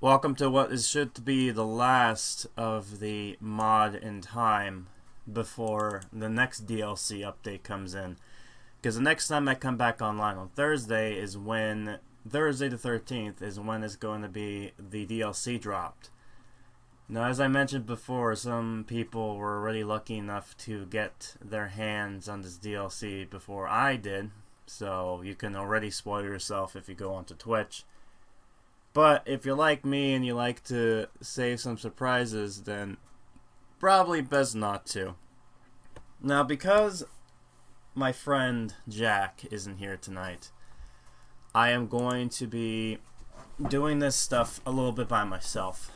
Welcome to what is should to be the last of the mod in time before the next DLC update comes in. Because the next time I come back online on Thursday is when, Thursday the 13th is when it's going to be the DLC dropped. Now, as I mentioned before, some people were already lucky enough to get their hands on this DLC before I did. So you can already spoil yourself if you go onto Twitch. But if you're like me and you like to save some surprises, then probably best not to. Now, because my friend Jack isn't here tonight, I am going to be doing this stuff a little bit by myself.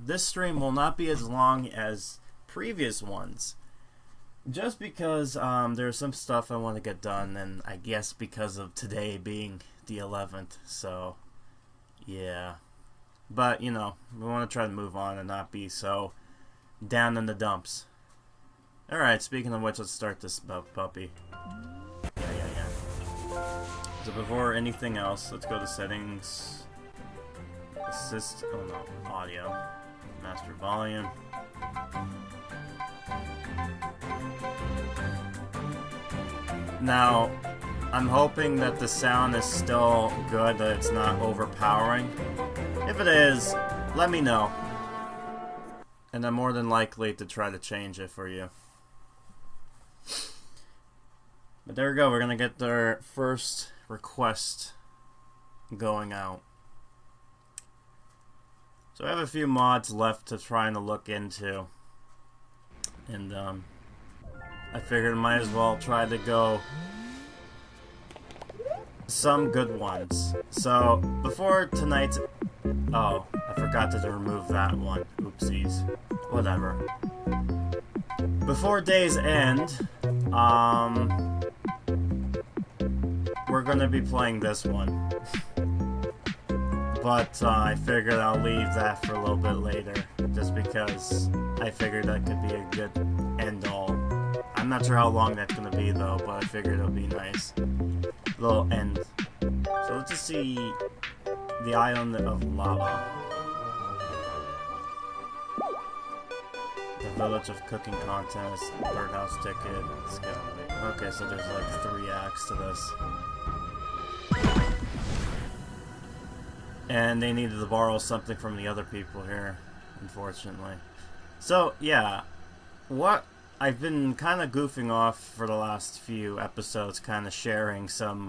This stream will not be as long as previous ones, just because there's some stuff I want to get done, and I guess because of today being the 11th, so yeah. But, you know, we want to try to move on and not be so down in the dumps. Alright, speaking of which, let's start this puppy. Yeah. So before anything else, let's go to settings. Assist, oh no, audio. Master volume. Now, I'm hoping that the sound is still good, that it's not overpowering. If it is, let me know. And I'm more than likely to try to change it for you. But there we go, we're gonna get their first request going out. So I have a few mods left to try and look into. And I figured I might as well try to go some good ones. So before tonight's, oh, I forgot to remove that one. Oopsies. Whatever. Before day's end, we're gonna be playing this one. But I figured I'll leave that for a little bit later, just because I figured that could be a good end-all. I'm not sure how long that's gonna be though, but I figured it'll be nice. Little end. So let's just see the island of lava. The village of cooking contest, birdhouse ticket, okay, so there's like 3 acts to this. And they needed to borrow something from the other people here, unfortunately. So, yeah. What I've been kind of goofing off for the last few episodes, kind of sharing some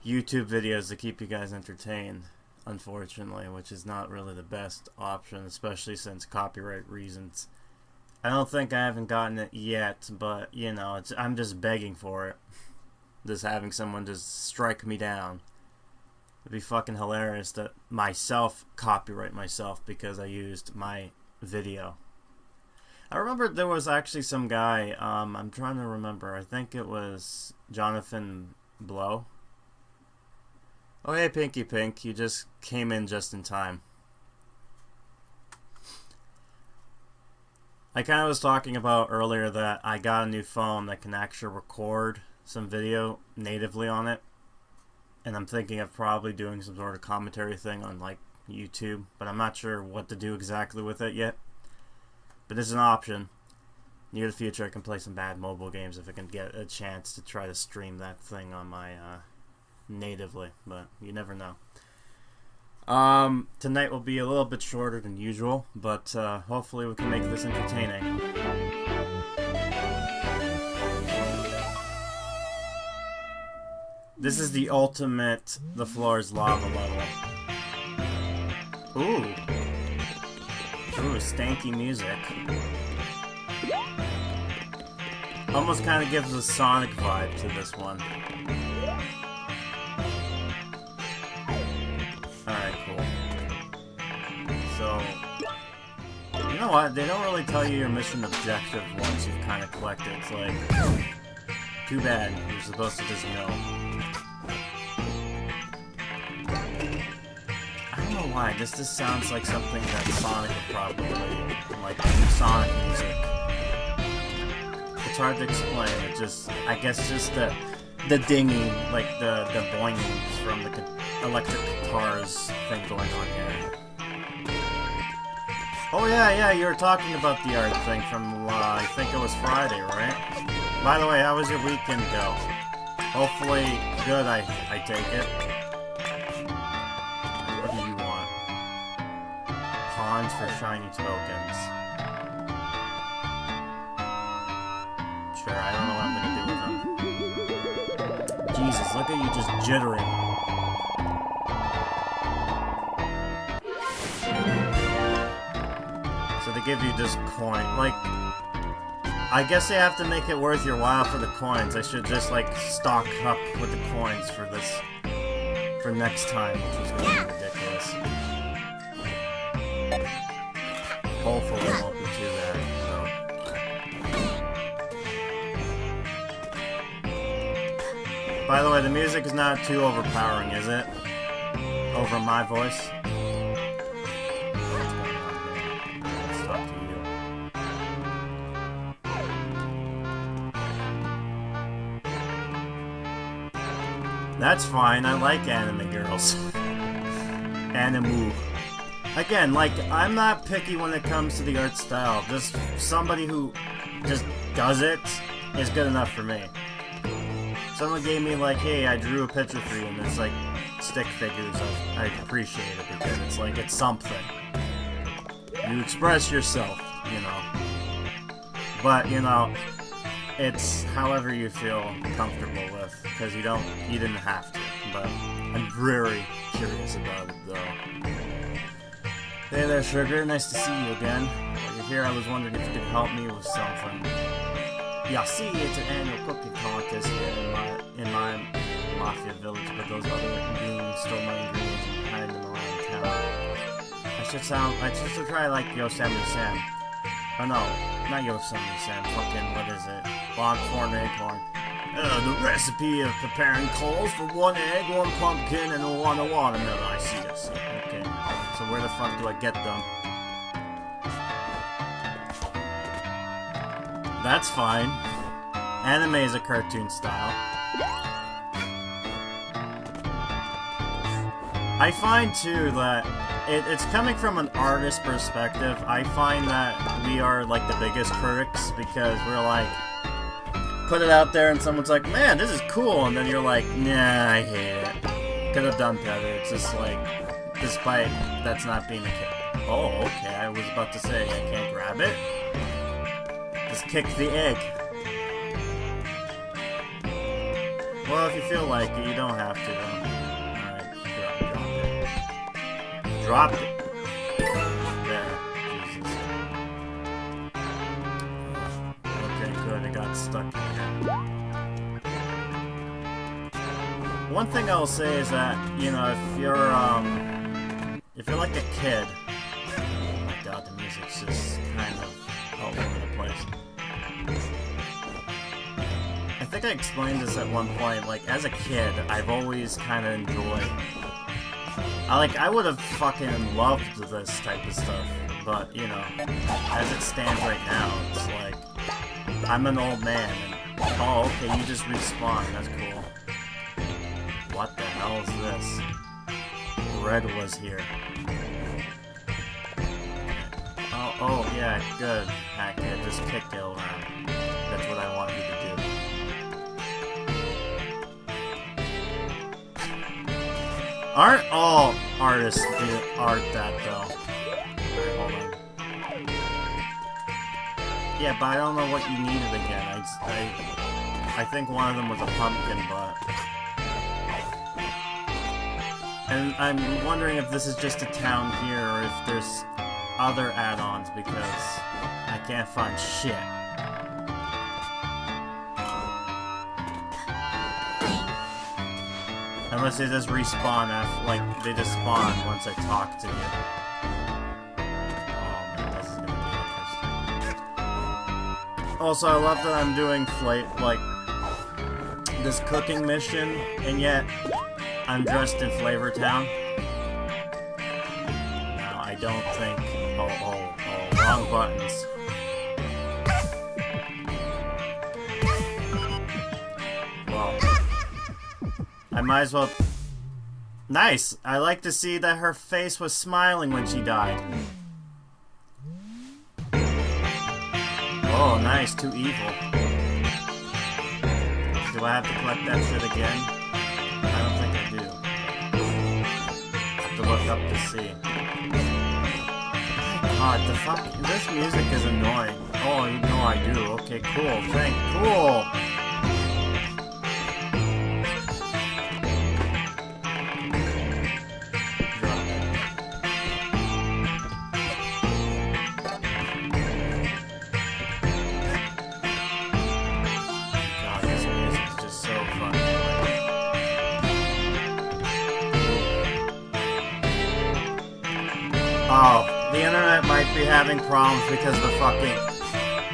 YouTube videos to keep you guys entertained, unfortunately, which is not really the best option, especially since copyright reasons. I don't think I haven't gotten it yet, but, you know, I'm just begging for it. Just having someone just strike me down. It'd be fucking hilarious that myself copyright myself because I used my video. I remember there was actually some guy, I'm trying to remember, I think it was Jonathan Blow. Oh hey Pinky Pink, you just came in just in time. I kind of was talking about earlier that I got a new phone that can actually record some video natively on it. And I'm thinking of probably doing some sort of commentary thing on like YouTube, but I'm not sure what to do exactly with it yet. But it's an option. Near the future I can play some bad mobile games if I can get a chance to try to stream that thing on my natively, but you never know. Tonight will be a little bit shorter than usual, but hopefully we can make this entertaining. This is the ultimate, the floor is lava level. Ooh, stanky music. Almost kind of gives a Sonic vibe to this one. Alright, cool. So, you know what? They don't really tell you your mission objective once you've kind of collected. It's like, too bad. You're supposed to just know. I don't know why. This just sounds like something that Sonic would probably play, like Sonic music. It's hard to explain. It just, I guess, just the dinging, like the boinging from the electric cars thing going on here. Oh yeah, you were talking about the art thing from, I think it was Friday, right? By the way, how was your weekend go? Hopefully good, I take it. What do you want? Pawns for shiny tokens. Sure, I don't know what I'm gonna do with them. Jesus, look at you just jittering. So they give you this coin, like, I guess they have to make it worth your while for the coins. I should just, like, stock up with the coins for this, for next time, which is gonna be ridiculous. Hopefully it won't be too bad, so. By the way, the music is not too overpowering, is it? Over my voice? That's fine, I like anime girls. Animu. Again, like, I'm not picky when it comes to the art style. Just somebody who just does it is good enough for me. Someone gave me, like, hey, I drew a picture for you, and it's like stick figures. I appreciate it because it's like, it's something. You express yourself, you know. But, you know, it's however you feel comfortable with, because you didn't have to, but I'm very curious about it, though. Hey there, Sugar, nice to see you again. While you're here, I was wondering if you could help me with something. Yeah, see, it's an annual cooking contest here in my Mafia village, but those other goons stole my ingredients and hide them around town. I should try, like, Yosemite Sam. Oh no, not Yosemite Sam, fucking, what is it? Longhorn Acorn. The recipe of preparing coals for 1 egg, 1 pumpkin, and 1 watermelon. I see. Okay, so where the fuck do I get them? That's fine. Anime is a cartoon style. I find, too, that it's coming from an artist perspective. I find that we are, like, the biggest critics because we're like, put it out there and someone's like, man, this is cool, and then you're like, nah, I hate it. Could have done better. It's just like, despite that's not being the case. Oh, okay, I was about to say, I can't grab it. Just kick the egg. Well, if you feel like it, you don't have to, though. Alright, drop it. There. Jesus. Okay, good, it got stuck in here. One thing I'll say is that, you know, if you're like a kid, oh my god, the music's just kind of all over the place. I think I explained this at one point, like, as a kid, I've always kind of enjoyed, I would have fucking loved this type of stuff, but, you know, as it stands right now, it's like, I'm an old man, and, oh, okay, you just respawn, that's cool. What the hell is this? Red was here. Oh, yeah, good, Hackhead, just kick it around. That's what I want you to do. Aren't all artists do art that, though? Alright, hold on. Yeah, but I don't know what you needed again. I think one of them was a pumpkin, but... And I'm wondering if this is just a town here, or if there's other add-ons, because I can't find shit. Unless they just respawn after, like, they just spawn once I talk to you. Oh man, this is gonna be interesting. Also, I love that I'm doing this cooking mission, and yet I'm dressed in Flavor Town. No, I don't think... Oh, wrong buttons. Well, I might as well... Nice. I like to see that her face was smiling when she died. Oh, nice. Too evil. Do I have to collect that shit again? I don't think I do. Have to look up to see. God, the fuck? This music is annoying. Oh, no, I do. Okay, cool. Cool. Oh, the internet might be having problems because of the fucking...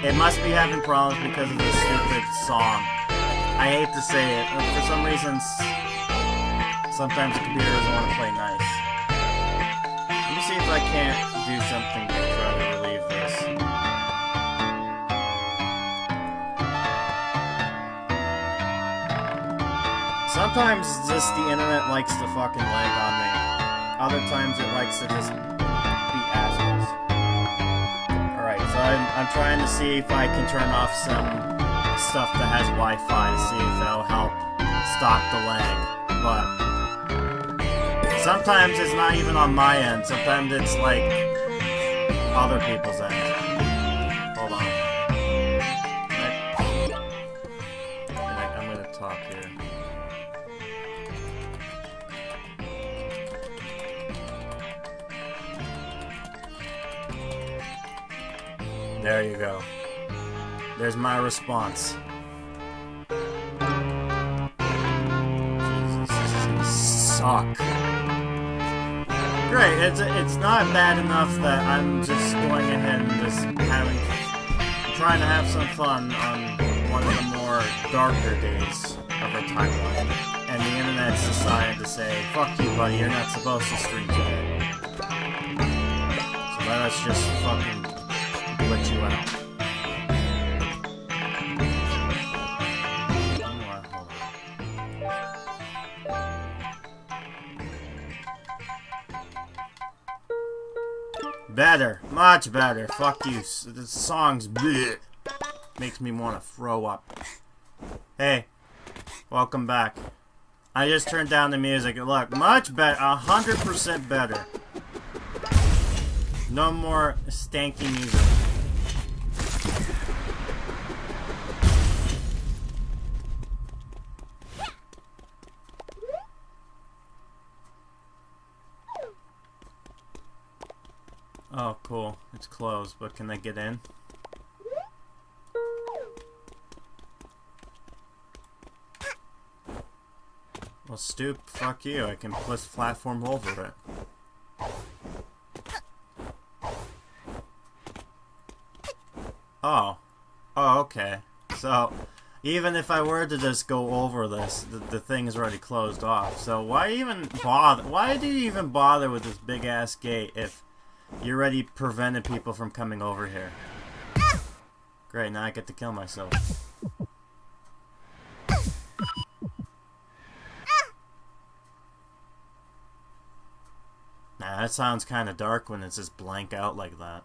It must be having problems because of the stupid song. I hate to say it, but for some reason, sometimes the computer doesn't want to play nice. Let me see if I can't do something to try to relieve this. Sometimes just the internet likes to fucking lag on me. Other times it likes to just... assholes. Alright, so I'm trying to see if I can turn off some stuff that has Wi-Fi to see if that'll help stop the lag. But sometimes it's not even on my end. Sometimes it's like other people's end. Hold on. I'm gonna talk here. There you go. There's my response. Jesus, this is gonna suck. Great, it's not bad enough that I'm just going ahead and just trying to have some fun on one of the more darker days of our timeline. And the internet's decided to say, fuck you buddy, you're not supposed to stream today. So let us just fucking let you out. Better. Much better. Fuck you. The song's bleh. Makes me want to throw up. Hey. Welcome back. I just turned down the music. Look, much better. 100% better. No more stanky music. Oh, cool. It's closed, but can I get in? Well, fuck you. I can platform over it. Oh. Oh, okay. So, even if I were to just go over this, the thing is already closed off. So, why even bother? Why do you even bother with this big-ass gate if you already prevented people from coming over here? Great, now I get to kill myself. Nah, that sounds kind of dark when it's just blank out like that.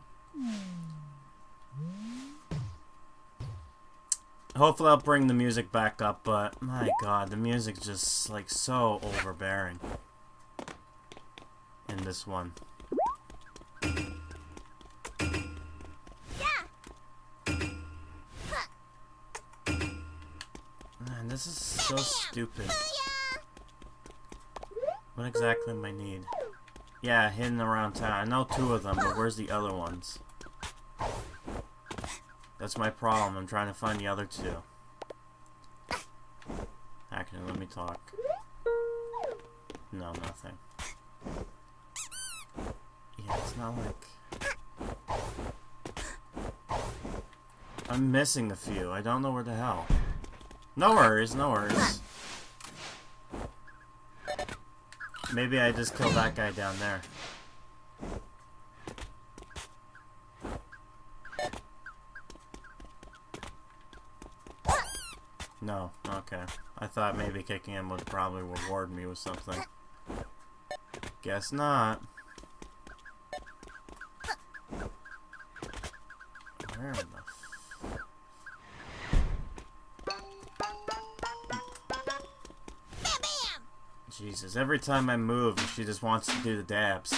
Hopefully I'll bring the music back up, but my god, the music's just like so overbearing in this one. Man, this is so stupid. What exactly am I need? Yeah, hidden around town. I know 2 of them, but where's the other ones? That's my problem. I'm trying to find the other 2. Actually, let me talk. No, nothing. Yeah, it's not like... I'm missing a few. I don't know where the hell. No worries, no worries. Maybe I just killed that guy down there. No, okay. I thought maybe kicking him would probably reward me with something. Guess not. Where the Jesus, every time I move, she just wants to do the dabs.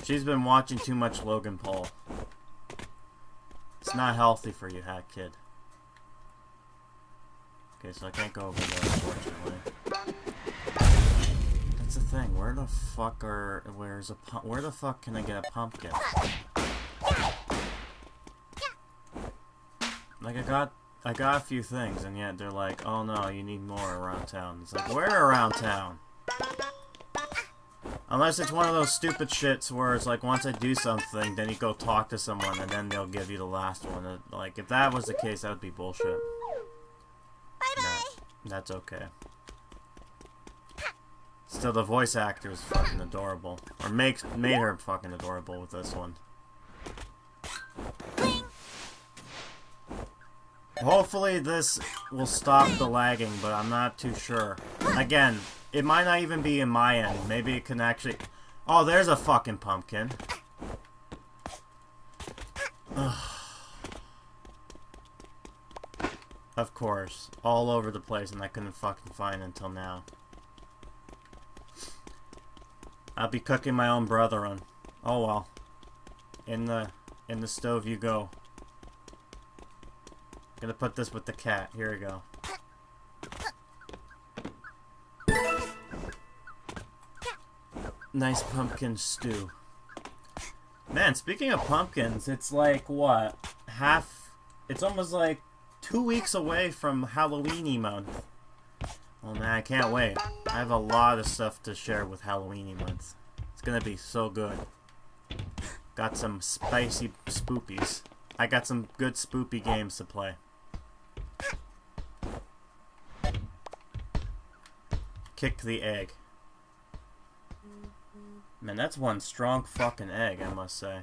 She's been watching too much Logan Paul. It's not healthy for you, Hack Kid. Okay, so I can't go over there, unfortunately. That's the thing. Where the fuck are... Where the fuck can I get a pumpkin? Like, I got a few things, and yet they're like, oh no, you need more around town. It's like, where around town? Unless it's one of those stupid shits where it's like, once I do something, then you go talk to someone, and then they'll give you the last one. Like, if that was the case, that would be bullshit. Bye-bye! No, that's okay. Still, the voice actor is fucking adorable. Or made her fucking adorable with this one. Hopefully this will stop the lagging, but I'm not too sure. Again, it might not even be in my end. Maybe it can actually... Oh, there's a fucking pumpkin. Of course. All over the place, and I couldn't fucking find it until now. I'll be cooking my own brother on. Oh well. In the stove you go. Gonna put this with the cat. Here we go. Nice pumpkin stew. Man, speaking of pumpkins, it's like, what? It's almost like 2 weeks away from Halloweeny month. Oh man, I can't wait. I have a lot of stuff to share with Halloweeny month. It's gonna be so good. Got some spicy spoopies. I got some good spoopy games to play. Kick the egg. Man, that's one strong fucking egg, I must say.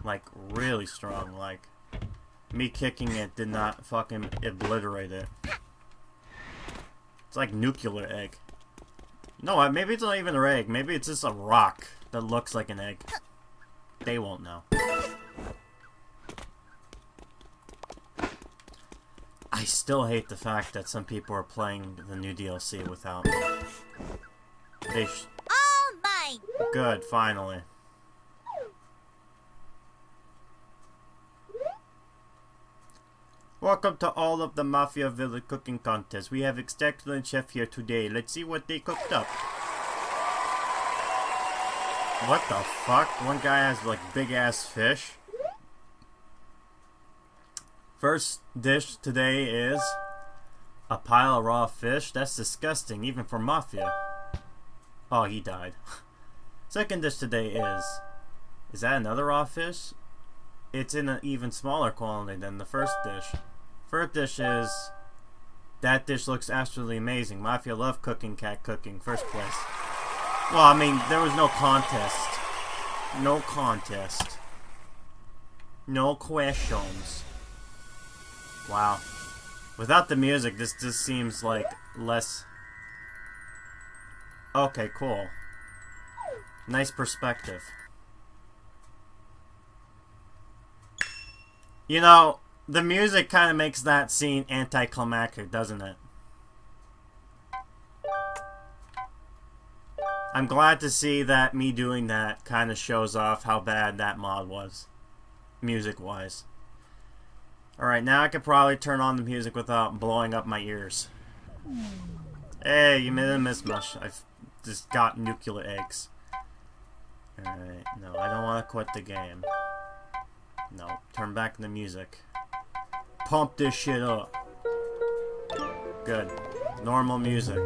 Like, really strong. Like, me kicking it did not fucking obliterate it. It's like nuclear egg. No, maybe it's not even an egg. Maybe it's just a rock that looks like an egg. They won't know. I still hate the fact that some people are playing the new DLC without me. All mine! Good, finally. Welcome to all of the Mafia Village cooking contest. We have excellent chef here today. Let's see what they cooked up. What the fuck? One guy has like big ass fish. First dish today is a pile of raw fish. That's disgusting, even for Mafia. Oh, he died. Second dish today is that another raw fish? It's in an even smaller quantity than the first dish. First dish is... That dish looks absolutely amazing. Mafia love cooking, cat cooking. First place. Well, I mean, there was no contest. No contest. No questions. Wow. Without the music, this just seems like less... Okay, cool. Nice perspective. You know, the music kind of makes that scene anticlimactic, doesn't it? I'm glad to see that me doing that kind of shows off how bad that mod was. Music-wise. Alright, now I could probably turn on the music without blowing up my ears. Hey, you made a mismatch. I've just got nuclear eggs. Alright, no, I don't want to quit the game. No, turn back the music. Pump this shit up. Good. Normal music.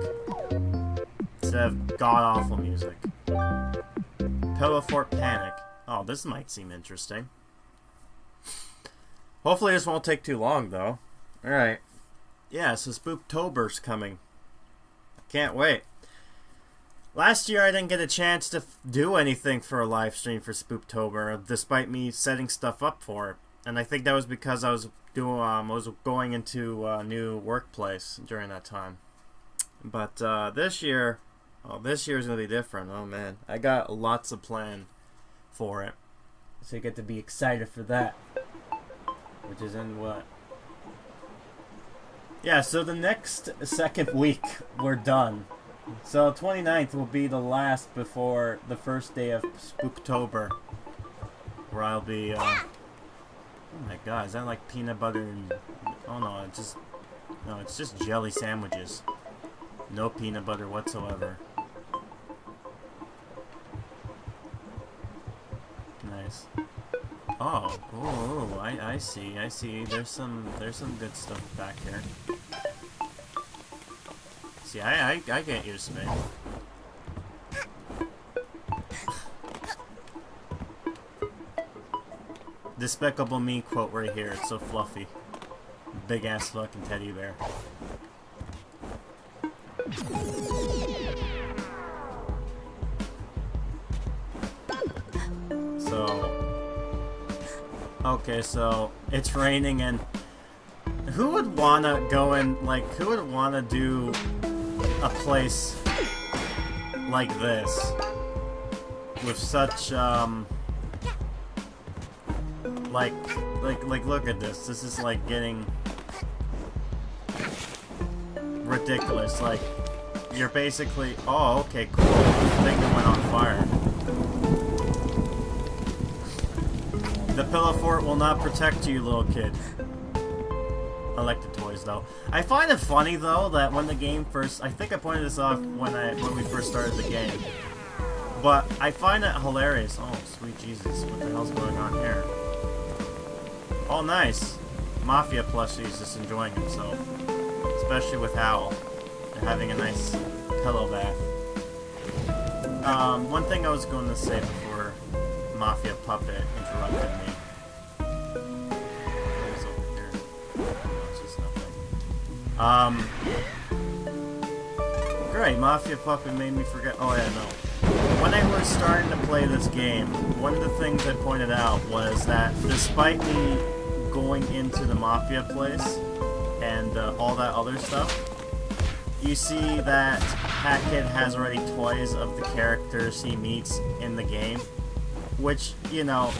Instead of god-awful music. Pillow Fort Panic. Oh, this might seem interesting. Hopefully this won't take too long, though. Alright. Yeah, so Spooktober's coming. I can't wait. Last year I didn't get a chance to do anything for a live stream for Spooktober, despite me setting stuff up for it. And I think that was because I was going into a new workplace during that time. But this year, Oh, this year's gonna be different. Oh man, I got lots of plan for it, so you get to be excited for that. Which is in what? Yeah, so the next second week we're done. So 29th will be the last before the first day of Spooktober, where I'll be. Oh my god, is that like peanut butter and? Oh no, it's just jelly sandwiches. No peanut butter whatsoever. Nice. Oh, I see. There's some good stuff back here. See, I get used to it. Despicable Me quote right here. It's so fluffy. Big ass fucking teddy bear. Okay, so it's raining, and who would wanna go and who would wanna do a place like this with such look at this. This is like getting ridiculous. Like you're basically okay, cool. The thing that went on fire. The pillow fort will not protect you, little kid. I like the toys, though. I find it funny, though, that when the game first... I think I pointed this out when we first started the game. But I find it hilarious. Oh, sweet Jesus. What the hell's going on here? Oh, nice. Mafia plushies just enjoying himself. Especially with Howl. And having a nice pillow bath. One thing I was going to say before Mafia Puppet interrupted me. What is over here? No, it's just nothing. Great, Mafia Puppet made me forget. Oh yeah, no. When I was starting to play this game, one of the things I pointed out was that despite me going into the Mafia place and all that other stuff, you see that Hackett has already toys of the characters he meets in the game. Which, you know,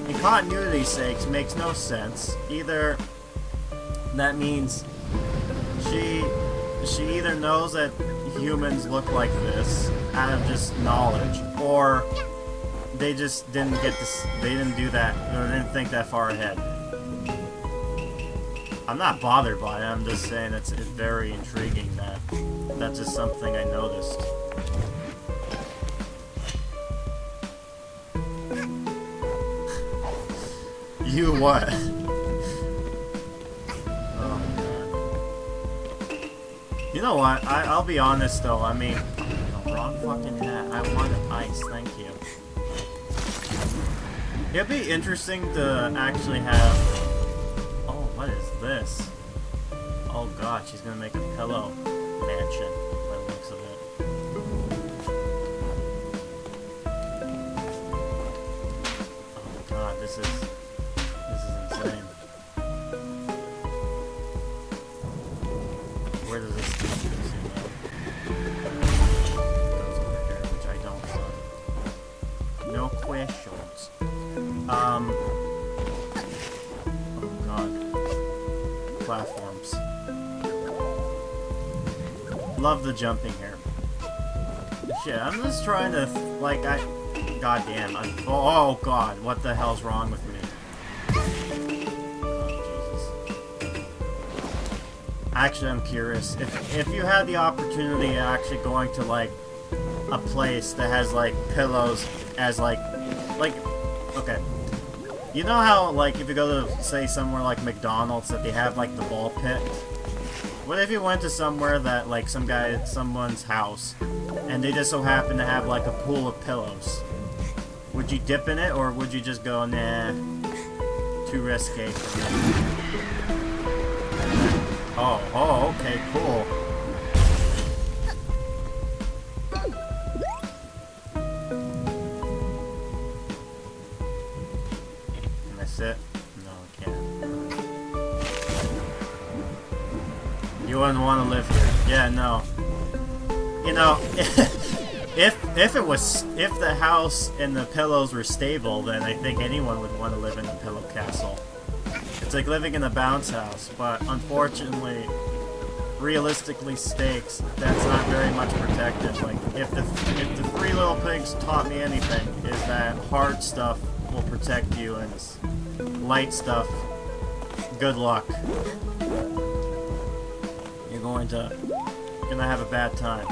in continuity's sakes, makes no sense. Either that means she either knows that humans look like this out of just knowledge, or they just didn't get this. They didn't do that. Or they didn't think that far ahead. I'm not bothered by it. I'm just saying it's very intriguing that that's just something I noticed. You what? Oh god. You know what? I'll be honest though. I mean, no, wrong fucking hat. I wanted ice. Thank you. It'd be interesting to actually have. Oh, what is this? Oh god, she's gonna make a pillow mansion by the looks of it. Oh god, this is insane. Where does this take us, goes over here, which I don't want. No questions. Oh god. Platforms. Love the jumping here. Shit, I'm just trying to, goddamn. Oh god, what the hell's wrong with me? Actually, I'm curious if you had the opportunity of actually going to a place that has pillows as okay, you know how if you go to say somewhere like McDonald's that they have the ball pit. What if you went to somewhere that someone's house and they just so happen to have a pool of pillows? Would you dip in it, or would you just go, nah, too risque for me? Oh, okay, cool. Can I sit? No, I can't. You wouldn't want to live here. Yeah, no. you know, if the house and the pillows were stable, then I think anyone would want to live in a pillow castle. It's like living in a bounce house, but unfortunately, realistically stakes, that's not very much protected. Like, if the Three Little Pigs taught me anything, is that hard stuff will protect you, and light stuff, good luck. You're gonna have a bad time.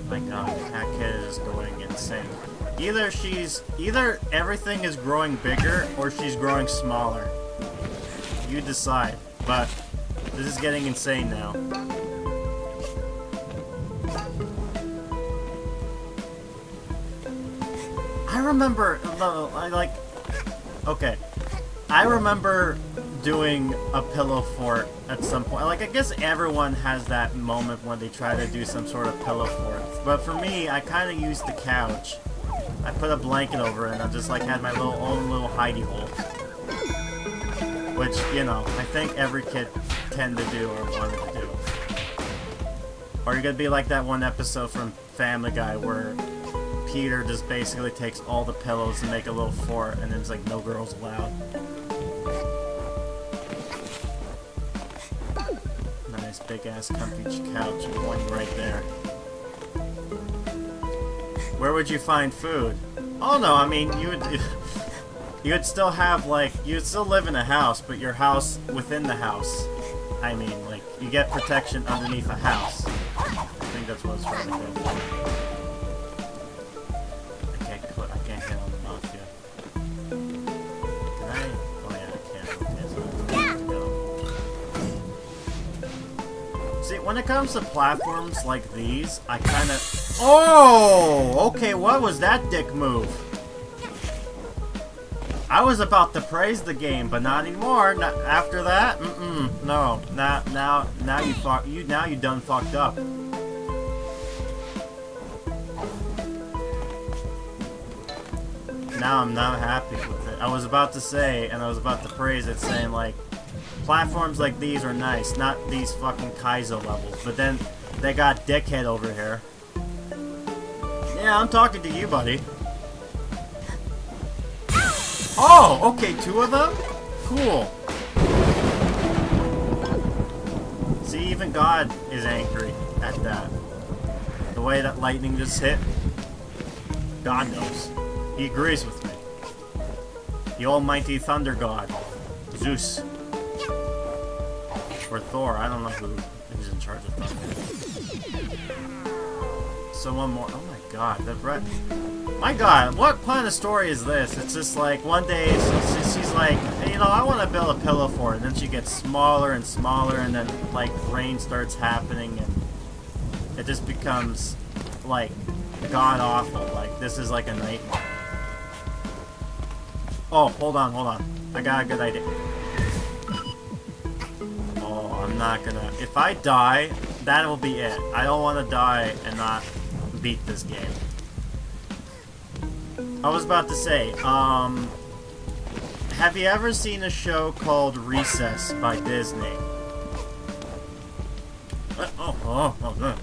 My god, that kid is going insane. Either everything is growing bigger or she's growing smaller. You decide. But this is getting insane now. I remember, okay. I remember doing a pillow fort at some point. Like, I guess everyone has that moment when they try to do some sort of pillow fort. But for me, I kind of used the couch. I put a blanket over it and I just like had my own little hidey hole. Which, you know, I think every kid tended to do or wanted to do. Or you're gonna be like that one episode from Family Guy where Peter just basically takes all the pillows and make a little fort and then it's like no girls allowed. Nice big ass comfy couch, one right there. Where would you find food? Oh no, I mean you would still have like you'd still live in a house, but your house within the house. I mean, like you get protection underneath a house. I think that's what I was trying to go for. I can't hit on the mouse yet. Can I? Oh yeah, I can. Okay, so I have to go. See, when it comes to platforms like these, I kind of. Oh, okay. What was that dick move? I was about to praise the game, but not anymore. Not after that. No. Now you done fucked up. Now I'm not happy with it. I was about to say, and I was about to praise it, saying like, platforms like these are nice, not these fucking Kaizo levels. But then they got dickhead over here. Yeah, I'm talking to you, buddy. Oh, okay, 2 of them? Cool. See, even God is angry at that. The way that lightning just hit. God knows. He agrees with me. The almighty thunder god. Zeus. Or Thor, I don't know who's in charge of thunder. So one more. Oh my god, that red. My god, what kind of story is this? It's just like, one day, she's like, hey, you know, I want to build a pillow fort, and then she gets smaller and smaller, and then, like, rain starts happening, and it just becomes, like, god-awful. Like, this is like a nightmare. Oh, hold on. I got a good idea. Oh, I'm not gonna... If I die, that'll be it. I don't want to die and not beat this game. I was about to say, have you ever seen a show called Recess by Disney? Okay,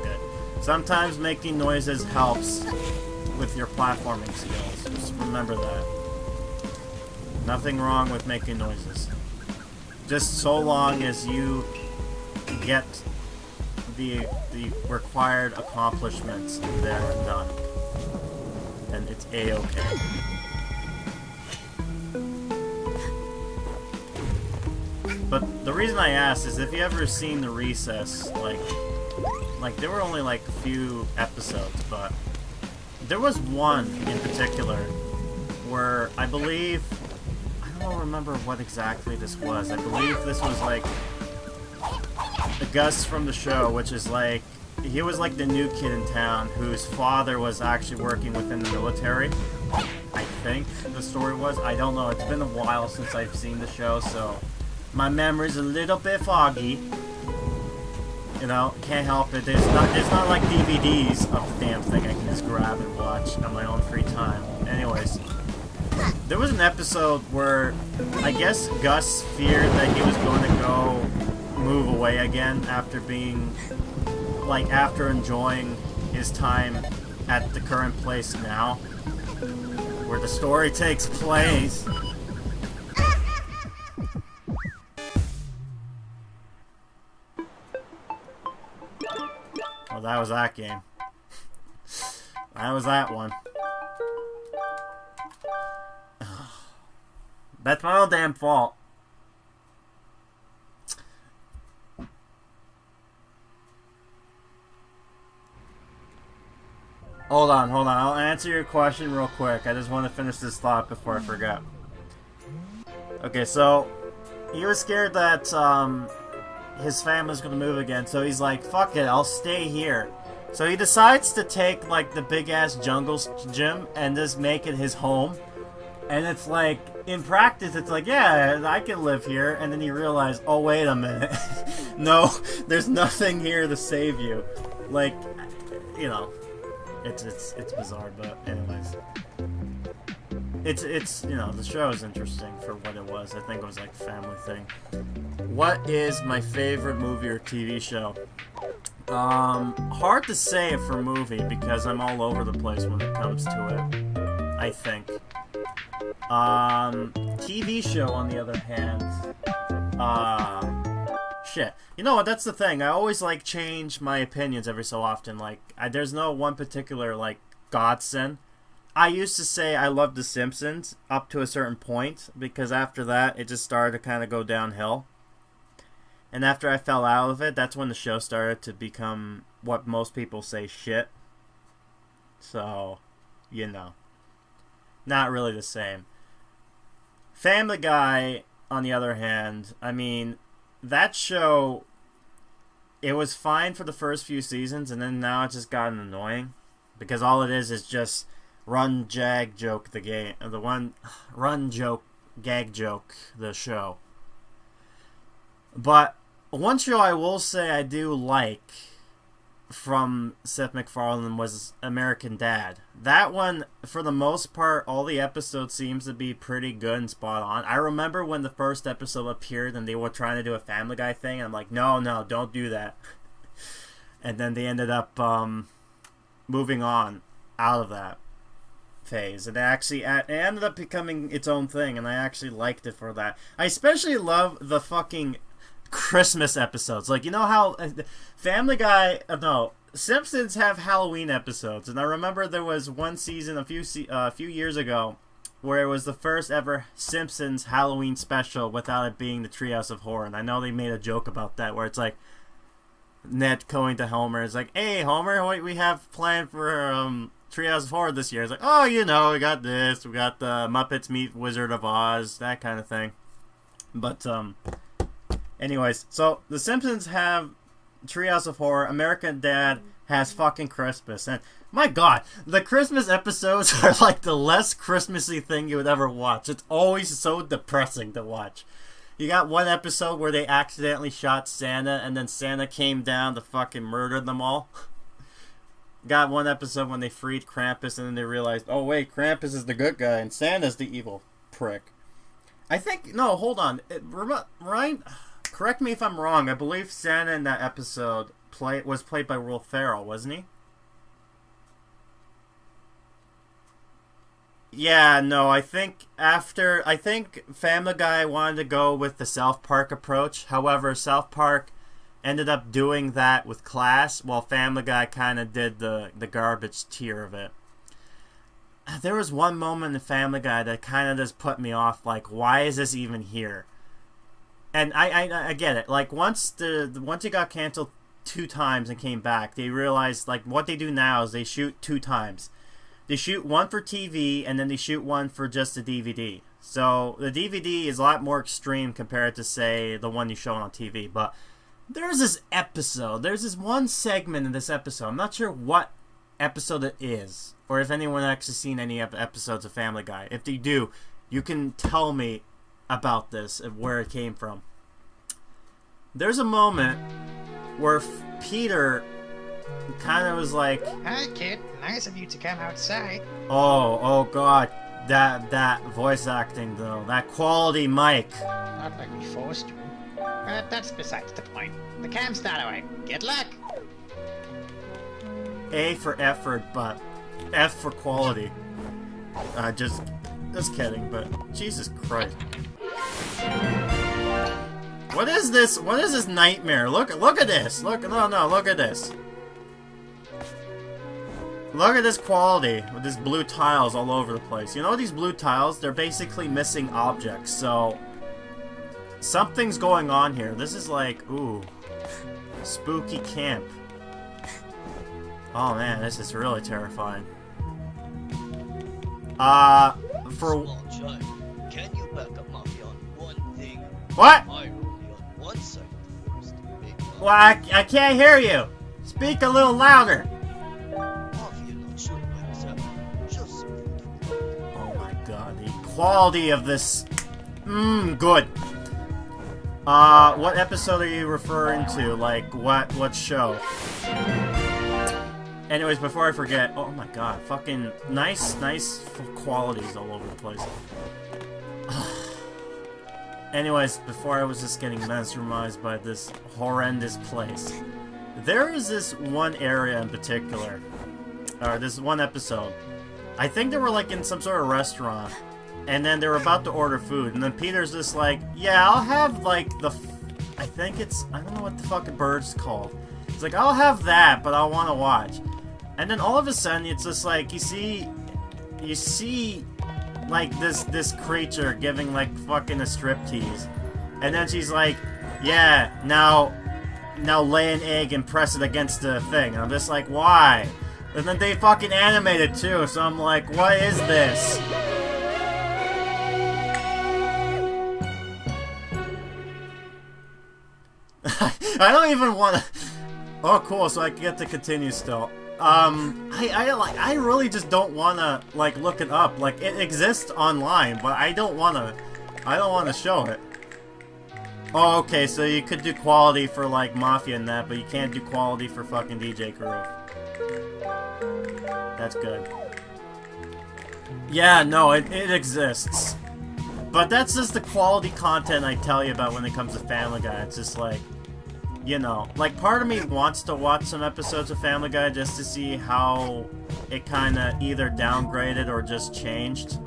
good. Sometimes making noises helps with your platforming skills. Just remember that. Nothing wrong with making noises. Just so long as you get the required accomplishments there and done. And it's a-okay. But the reason I asked is if you ever seen the Recess, like there were only like a few episodes, but there was one in particular where I believe, I don't remember what exactly this was. I believe this was like Gus from the show, which is like, he was like the new kid in town whose father was actually working within the military. I think the story was. I don't know. It's been a while since I've seen the show, so my memory's a little bit foggy. You know, can't help it. There's not like DVDs of the damn thing I can just grab and watch on my own free time. Anyways, There was an episode where I guess Gus feared that he was going to go move away again after being, like, after enjoying his time at the current place now, where the story takes place. Well, that was that game. That was that one. That's my own damn fault. Hold on. I'll answer your question real quick. I just want to finish this thought before I forget. Okay, so he was scared that his family's gonna move again, so he's like, fuck it, I'll stay here. So he decides to take, like, the big-ass jungle gym and just make it his home. And it's like, in practice, it's like, yeah, I can live here. And then you realize, oh, wait a minute. No, there's nothing here to save you. Like, you know, it's bizarre, but anyways. It's you know, the show is interesting for what it was. I think it was like a family thing. What is my favorite movie or TV show? Hard to say for movie because I'm all over the place when it comes to it, I think. TV show, on the other hand, shit. You know what, that's the thing. I always, like, change my opinions every so often. Like, there's no one particular, like, godsend. I used to say I loved The Simpsons up to a certain point, because after that, it just started to kind of go downhill. And after I fell out of it, that's when the show started to become what most people say shit. So, you know. Not really the same. Family Guy, on the other hand, I mean, that show, it was fine for the first few seasons, and then now it's just gotten annoying. Because all it is just run, jag, joke, the game. Run, joke, gag, joke, the show. But one show I will say I do like from Seth MacFarlane was American Dad. That one, for the most part, all the episodes seems to be pretty good and spot on. I remember when the first episode appeared and they were trying to do a Family Guy thing, and I'm like, no, don't do that. And then they ended up moving on out of that phase. And it ended up becoming its own thing, and I actually liked it for that. I especially love the fucking Christmas episodes. Like, you know how Family Guy, no, Simpsons have Halloween episodes, and I remember there was one season a few years ago where it was the first ever Simpsons Halloween special without it being the Treehouse of Horror. And I know they made a joke about that, where it's like Ned going to Homer, it's like, hey Homer, what we have planned for Treehouse of Horror this year? It's like, oh, you know, we got this, we got the Muppets Meet Wizard of Oz, that kind of thing. But anyways, so The Simpsons have Treehouse of Horror, American Dad has fucking Christmas, and my god, the Christmas episodes are like the less Christmassy thing you would ever watch. It's always so depressing to watch. You got one episode where they accidentally shot Santa, and then Santa came down to fucking murder them all. Got one episode when they freed Krampus, and then they realized, oh wait, Krampus is the good guy, and Santa's the evil prick. I think, no, hold on, Ryan, correct me if I'm wrong, I believe Santa in that episode was played by Will Ferrell, wasn't he? Yeah, no, I think Family Guy wanted to go with the South Park approach. However, South Park ended up doing that with class, while Family Guy kind of did the garbage tier of it. There was one moment in Family Guy that kind of just put me off, like, why is this even here? And I get it. Like, once it got canceled 2 times and came back, they realized, like, what they do now is they shoot 2 times. They shoot one for TV, and then they shoot one for just the DVD. So the DVD is a lot more extreme compared to, say, the one you show on TV. But there's this episode. There's this one segment in this episode. I'm not sure what episode it is, or if anyone actually seen any episodes of Family Guy. If they do, you can tell me about this, where it came from. There's a moment where Peter kind of was like, "Hi, kid. Nice of you to come outside." Oh God. That voice acting though, that quality mic. Not like we forced you. But that's besides the point. The camp's not away. Good luck! A for effort, but F for quality. Just kidding, but Jesus Christ. What is this? What is this nightmare? Look at this. Look at this. Look at this quality with these blue tiles all over the place. You know these blue tiles? They're basically missing objects, so something's going on here. This is like, ooh, spooky camp. Oh man, this is really terrifying. Small child, can you back up Mafia on one thing? What? I'm only on one side of the forest, big man. Well, I can't hear you. Speak a little louder. Mafia not sure by himself. Just Oh my god, the quality of this. Good. What episode are you referring to? Like, what show? Anyways, before I forget, oh my god, fucking nice qualities all over the place. Anyways, before I was just getting mesmerized by this horrendous place, there is this one area in particular, or this one episode. I think they were like in some sort of restaurant, and then they were about to order food, and then Peter's just like, yeah, I'll have like I don't know what the fucking bird's called. He's like, I'll have that, but I want to watch. And then all of a sudden, it's just like, you see, like, this creature giving, like, fucking a striptease. And then she's like, yeah, now lay an egg and press it against the thing. And I'm just like, why? And then they fucking animate it too, so I'm like, what is this? I don't even want to... Oh, cool, so I get to continue still. I really just don't wanna like look it up. Like it exists online, but I don't wanna show it. Oh, okay, so you could do quality for like Mafia and that, but you can't do quality for fucking DJ Karoof. That's good. Yeah, no, it exists. But that's just the quality content I tell you about when it comes to Family Guy. It's just like, you know, like part of me wants to watch some episodes of Family Guy just to see how it kind of either downgraded or just changed.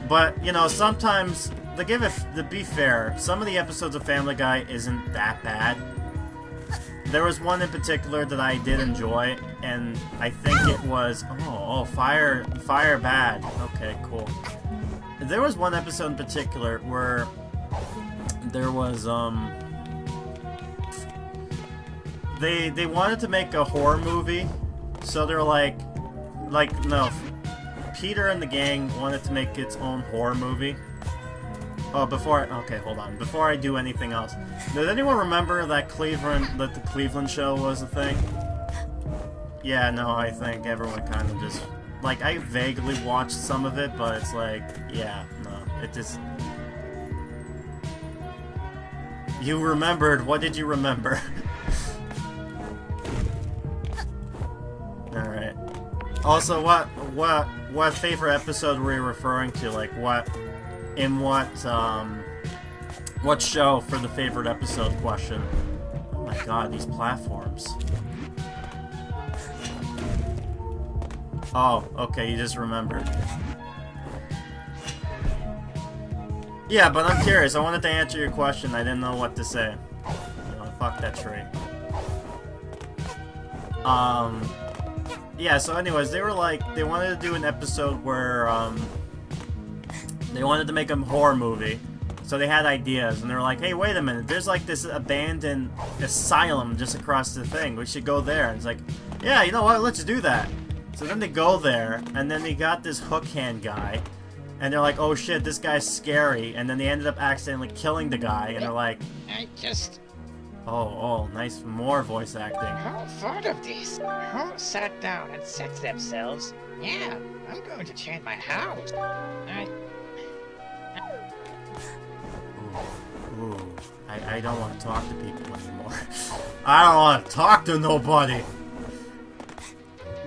But, you know, sometimes, to be fair, some of the episodes of Family Guy isn't that bad. There was one in particular that I did enjoy, and I think it was, Fire Bad. Okay, cool. There was one episode in particular where there was, They wanted to make a horror movie, so they're no, Peter and the gang wanted to make its own horror movie. Oh, okay, hold on. Before I do anything else, does anyone remember that the Cleveland show was a thing? Yeah, no, I think everyone kind of just, like, I vaguely watched some of it, but it's like, yeah, no, it just... You remembered, what did you remember? Alright. Also, what favorite episode were you referring to? Like, what show for the favorite episode question? Oh my god, these platforms. Oh, okay, you just remembered. Yeah, but I'm curious. I wanted to answer your question. I didn't know what to say. Fuck that tree. Yeah, so anyways, they wanted to do an episode where, they wanted to make a horror movie. So they had ideas, and they were like, hey, wait a minute, there's like this abandoned asylum just across the thing. We should go there. And it's like, yeah, you know what, let's do that. So then they go there, and then they got this hook hand guy. And they're like, oh shit, this guy's scary. And then they ended up accidentally killing the guy, and they're like... Oh, nice, more voice acting. Who thought of this? Who sat down and said to themselves, yeah, I'm going to change my house. I don't want to talk to people anymore. I don't want to talk to nobody.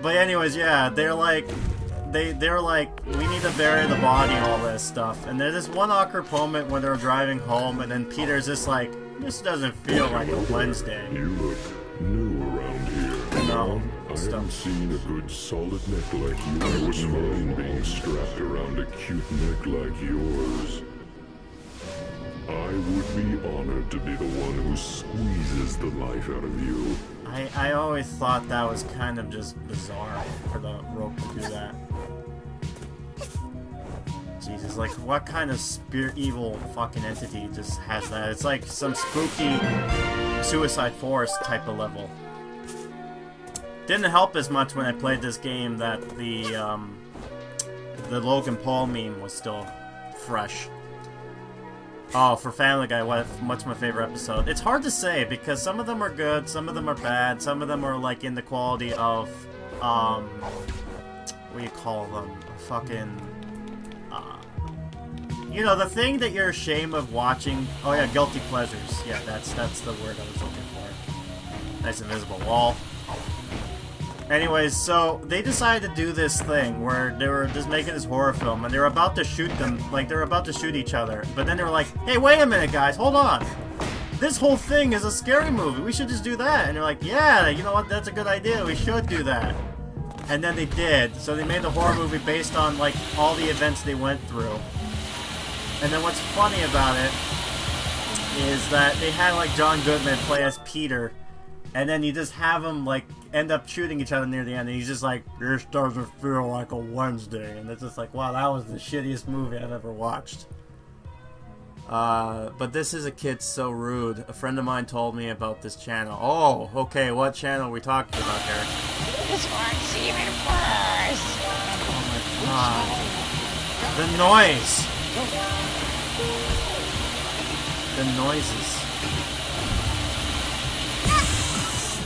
But anyways, yeah, they're like, they're like, we need to bury the body, all this stuff. And there's this one awkward moment when they're driving home, and then Peter's just like, this doesn't feel like a Wednesday. You look new around here. No, I haven't seen a good solid neck like you. I wouldn't mind being strapped around a cute neck like yours. I would be honored to be the one who squeezes the life out of you. I always thought that was kind of just bizarre for the rope to do that. Jesus, like, what kind of spirit evil fucking entity just has that? It's like some spooky Suicide Forest type of level. Didn't help as much when I played this game that the Logan Paul meme was still fresh. Oh, for Family Guy, what's my favorite episode? It's hard to say, because some of them are good, some of them are bad, some of them are, like, in the quality of, what do you call them? Fucking, you know, the thing that you're ashamed of watching. Oh yeah, guilty pleasures. Yeah, that's the word I was looking for. Nice invisible wall. Anyways, so they decided to do this thing where they were just making this horror film, and they were about to shoot them, like they were about to shoot each other. But then they were like, hey, wait a minute, guys, hold on. This whole thing is a scary movie. We should just do that. And they're like, yeah, you know what? That's a good idea. We should do that. And then they did. So they made a horror movie based on, like, all the events they went through. And then what's funny about it is that they had, like, John Goodman play as Peter. And then you just have them, like, end up shooting each other near the end. And he's just like, this doesn't feel like a Wednesday. And it's just like, wow, that was the shittiest movie I've ever watched. But this is a kid so rude. A friend of mine told me about this channel. Oh, okay, what channel are we talking about here? This one's even worse. Oh my god. The noise! The noises.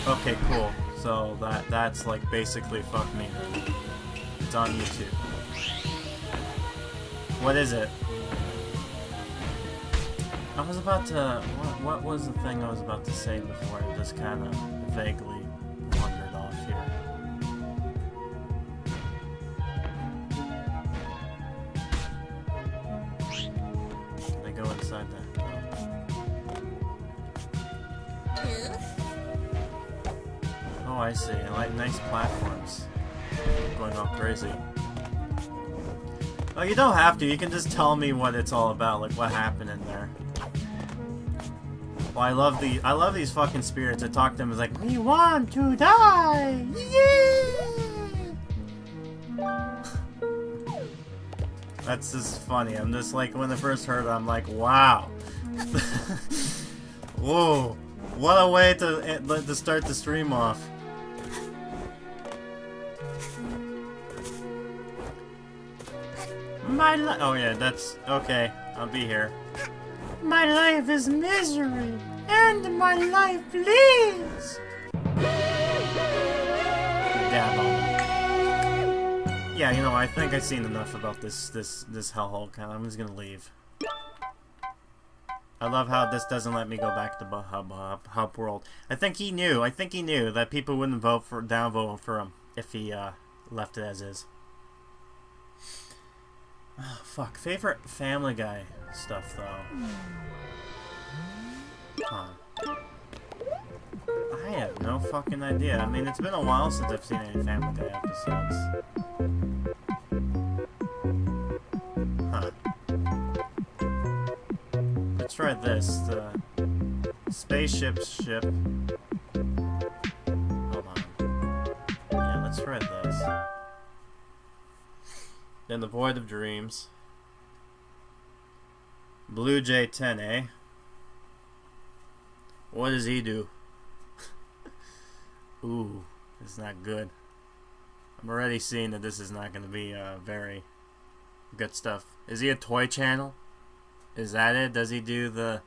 Okay, cool. So that's like basically fuck me. It's on YouTube. What is it? I was about to... What was the thing I was about to say before I just kind of vaguely wandered off here? Can I go inside that? Oh, I see. I like nice platforms. Going all crazy. Oh, you don't have to. You can just tell me what it's all about, like what happened in there. Well, I love these fucking spirits. I talk to them as like, we want to die! Yeah! That's just funny. I'm just like, when I first heard it, I'm like, wow. Whoa. What a way to start the stream off. Oh yeah, that's okay. I'll be here. My life is misery, and my life bleeds. Yeah, you know, I think I've seen enough about this hellhole kind. I'm just gonna leave. I love how this doesn't let me go back to Hub World. I think he knew that people wouldn't downvote for him if he left it as is. Oh, fuck. Favorite Family Guy stuff, though. Huh. I have no fucking idea. I mean, it's been a while since I've seen any Family Guy episodes. Huh. Let's try this. The Spaceship Slip. Hold on. Yeah, let's try this. Then the Void of Dreams. Blue Jay 10, eh? What does he do? Ooh, it's not good. I'm already seeing that this is not going to be very good stuff. Is he a toy channel? Is that it? Does he do the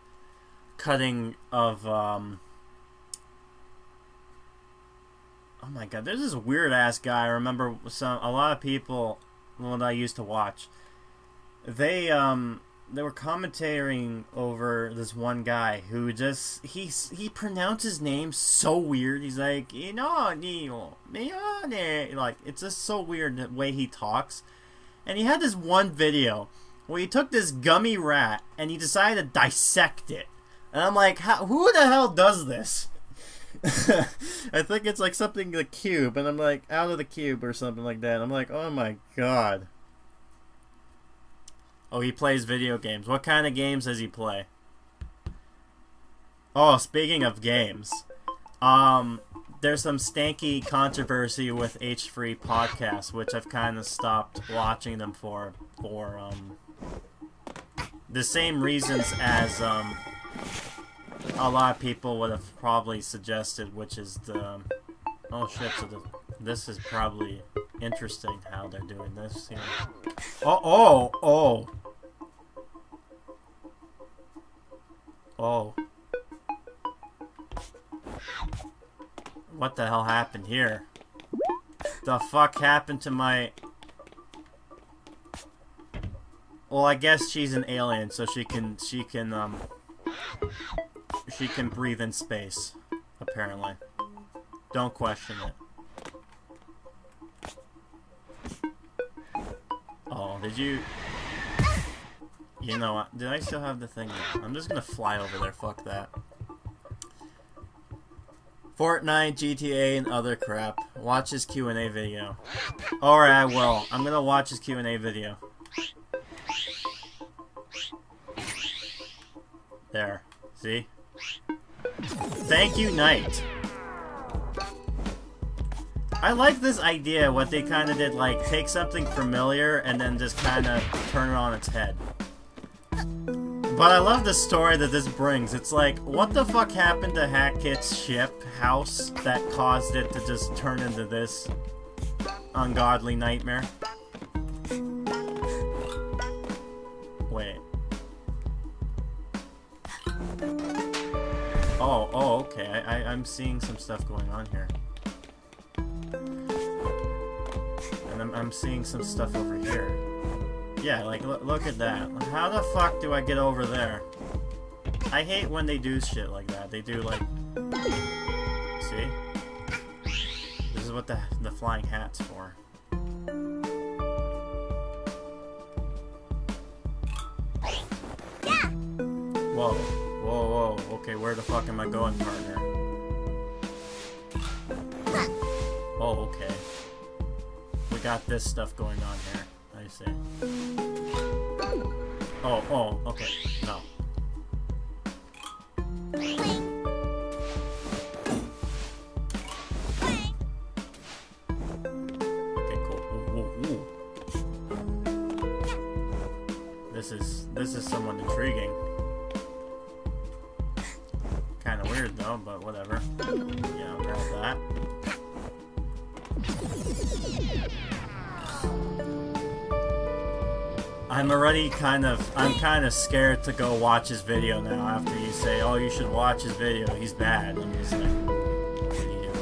cutting of oh my god, there's this weird ass guy. I remember a lot of people, one that I used to watch, they they were commentating over this one guy who just he pronounces names so weird. He's like, like, it's just so weird the way he talks. And he had this one video where he took this gummy rat and he decided to dissect it. And I'm like, who the hell does this? I think it's like something the cube, and I'm like, out of the cube or something like that. I'm like, oh my god. Oh, he plays video games. What kind of games does he play? Oh, speaking of games, there's some stanky controversy with H3 podcasts, which I've kind of stopped watching them for the same reasons as a lot of people would have probably suggested, which is the oh shit. So this is probably interesting how they're doing this here. Oh. What the hell happened here? The fuck happened to my... Well, I guess she's an alien, so she can breathe in space, apparently. Don't question it. Oh, did you... You know what? Did I still have the thing? I'm just gonna fly over there, fuck that. Fortnite, GTA, and other crap. Watch his Q&A video. Alright, I will. I'm gonna watch his Q&A video. There. See? Thank you, Knight. I like this idea, what they kind of did, like, take something familiar and then just kind of turn it on its head. But I love the story that this brings. It's like, what the fuck happened to Hackett's ship house that caused it to just turn into this ungodly nightmare? Wait. Oh, okay. I'm seeing some stuff going on here. And I'm seeing some stuff over here. Yeah, like, look at that. How the fuck do I get over there? I hate when they do shit like that. They do, like... See? This is what the flying hat's for. Yeah. Whoa. Whoa. Okay, where the fuck am I going, partner? Oh, okay. We got this stuff going on here. I see. Oh, okay. No. Okay, cool. Ooh. This is somewhat intriguing. Kinda weird though, but whatever. Yeah, I'll grab that. I'm kind of scared to go watch his video now after you say, oh, you should watch his video, he's bad. I'm just like, idiot.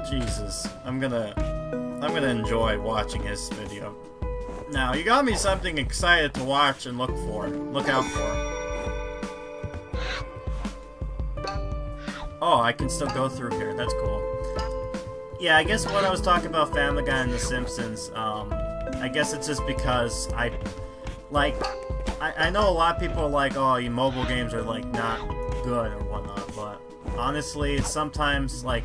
Jesus, I'm gonna enjoy watching his video. Now, you got me something excited to watch and look out for. Oh, I can still go through here, that's cool. Yeah, I guess when I was talking about Family Guy and The Simpsons, I guess it's just because I know a lot of people are like, oh, your mobile games are, like, not good or whatnot, but honestly, sometimes, like,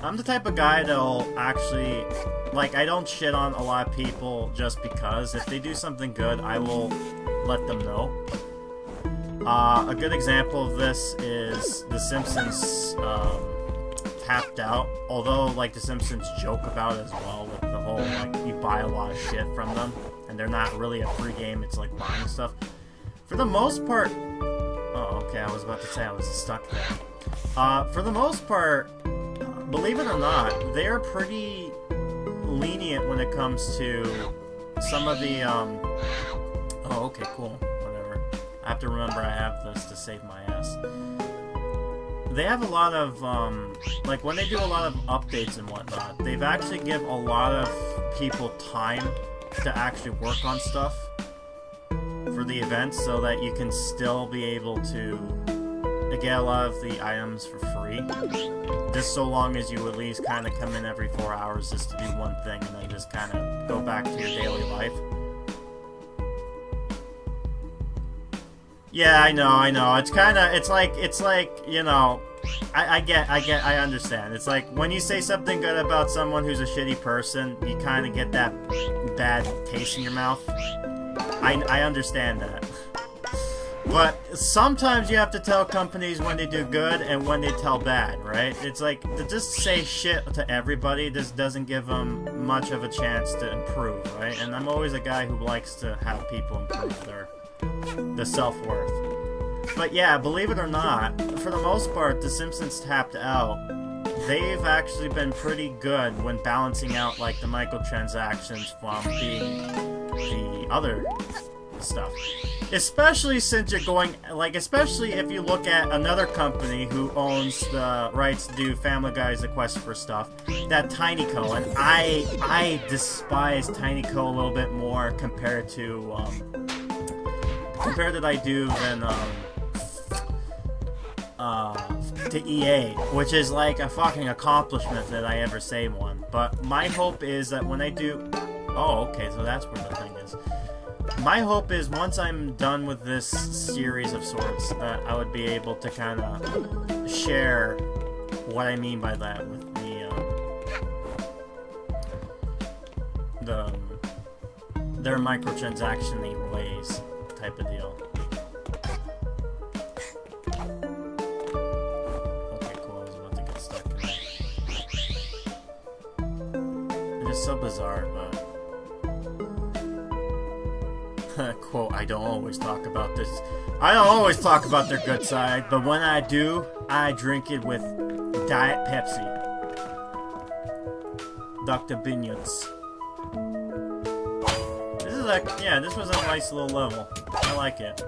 I'm the type of guy that'll actually, like, I don't shit on a lot of people just because. If they do something good, I will let them know. A good example of this is The Simpsons, Tapped Out, although, like, The Simpsons joke about it as well with the whole, like, you buy a lot of shit from them, and they're not really a free game, it's like buying stuff. For the most part... Oh, okay, I was about to say I was stuck there. For the most part, believe it or not, they're pretty lenient when it comes to some of the, Oh, okay, cool, whatever. I have to remember I have this to save my ass. they have a lot of, like, when they do a lot of updates and whatnot, they've actually give a lot of people time to actually work on stuff for the event so that you can still be able to get a lot of the items for free. Just so long as you at least kind of come in every 4 hours just to do one thing and then just kind of go back to your daily life. Yeah, I know. It's kind of, it's like, you know, I understand. It's like, when you say something good about someone who's a shitty person, you kind of get that bad taste in your mouth. I understand that. But sometimes you have to tell companies when they do good and when they tell bad, right? It's like, to just say shit to everybody just doesn't give them much of a chance to improve, right? And I'm always a guy who likes to have people improve their self-worth. But yeah, believe it or not, for the most part, The Simpsons Tapped Out, they've actually been pretty good when balancing out, like, the microtransactions from the other stuff. Especially since you're going, like, especially if you look at another company who owns the rights to do Family Guy's The Quest for Stuff, that TinyCo, and I despise TinyCo a little bit more compared to I do than to EA, which is like a fucking accomplishment that I ever say one. But my hope is that when I do, oh, okay, so that's where the thing is. My hope is once I'm done with this series of sorts, that I would be able to kind of share what I mean by that with their microtransaction-y ways type of deal. Okay, cool. I was about to get stuck in there. It is so bizarre, but quote, I don't always talk about this. I don't always talk about their good side, but when I do, I drink it with Diet Pepsi. Dr. Binions. This is like, yeah, this was a nice little level. I like it.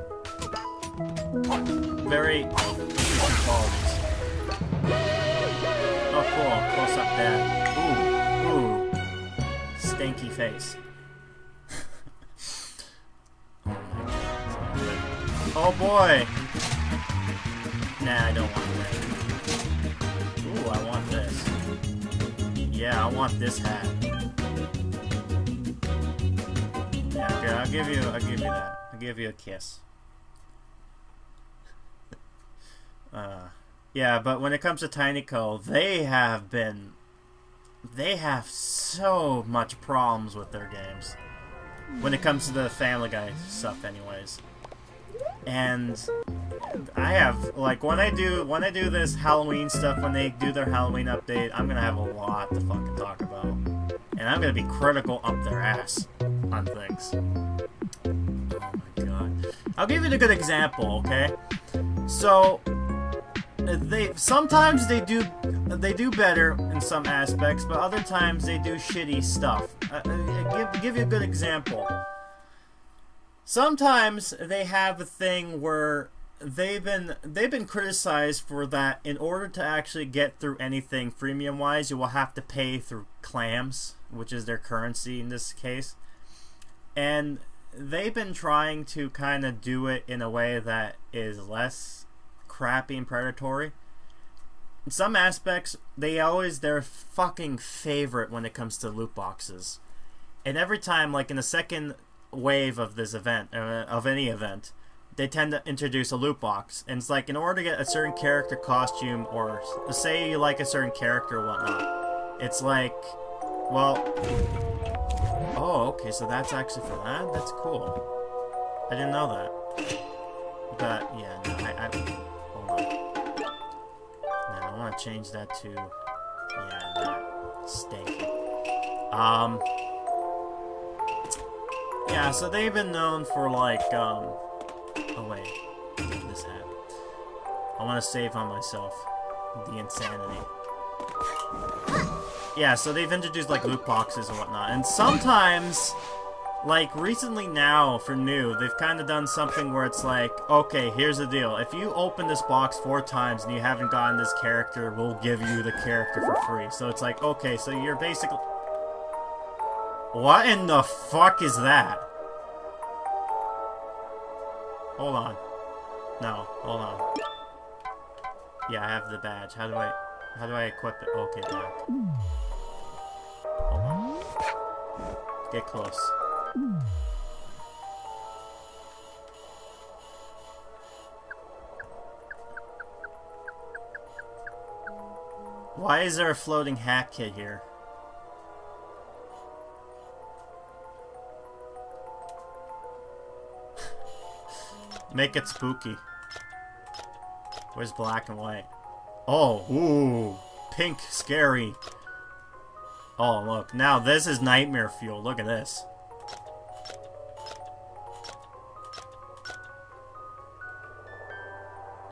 Very interesting qualities. Oh, cool. Close up there. Ooh. Stinky face. Oh boy! Nah, I don't want that. Ooh, I want this. Yeah, I want this hat. Yeah, okay, I'll give you that. I'll give you a kiss. Yeah, but when it comes to TinyCo, they have so much problems with their games. When it comes to the Family Guy stuff, anyways. And I have, like, when I do this Halloween stuff, when they do their Halloween update, I'm gonna have a lot to fucking talk about. And I'm gonna be critical up their ass on things. Oh my god. I'll give you a good example, okay? So, sometimes they do better in some aspects, but other times they do shitty stuff. Give you a good example. Sometimes they have a thing where they've been criticized for that. In order to actually get through anything freemium wise, you will have to pay through clams, which is their currency in this case. And they've been trying to kind of do it in a way that is less crappy and predatory. In some aspects, they're fucking favorite when it comes to loot boxes. And every time, like in the second wave of this event, of any event, they tend to introduce a loot box, and it's like, in order to get a certain character costume, or say you like a certain character or whatnot, it's like, well, oh, okay, so that's actually for that? That's cool. I didn't know that. But, yeah, no, hold on. Now, I want to change that to, yeah, that, stinky. Yeah, so they've been known for, like, oh wait, this hat. I want to save on myself the insanity. Yeah, so they've introduced, like, loot boxes and whatnot, and sometimes like, recently now, for new, they've kind of done something where it's like, okay, here's the deal. If you open this box 4 times and you haven't gotten this character, we'll give you the character for free. So it's like, okay, so you're basically... What in the fuck is that? Hold on. No, hold on. Yeah, I have the badge. How do I equip it? Okay, back. Hold on. Get close. Why is there a floating hack kit here? Make it spooky. Where's black and white? Oh, ooh, pink, scary. Oh, look, now this is nightmare fuel. Look at this.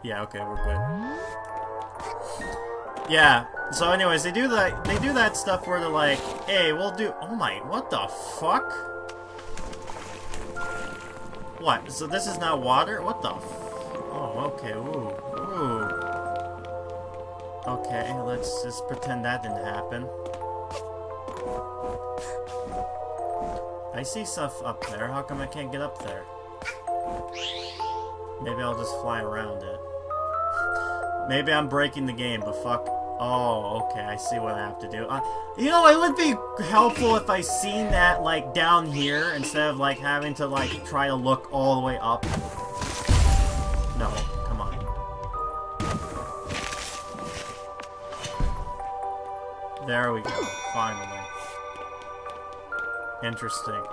Yeah, okay, we're good. Yeah. So, anyways, they do that stuff where they're like, "Hey, we'll do." Oh my, what the fuck? What? So this is not water? What the? Oh, okay. Ooh, ooh. Okay, let's just pretend that didn't happen. I see stuff up there. How come I can't get up there? Maybe I'll just fly around it. Maybe I'm breaking the game, but fuck. Oh, okay, I see what I have to do. You know, it would be helpful if I seen that, like, down here, instead of, like, having to, like, try to look all the way up. No, come on. There we go, finally. Interesting.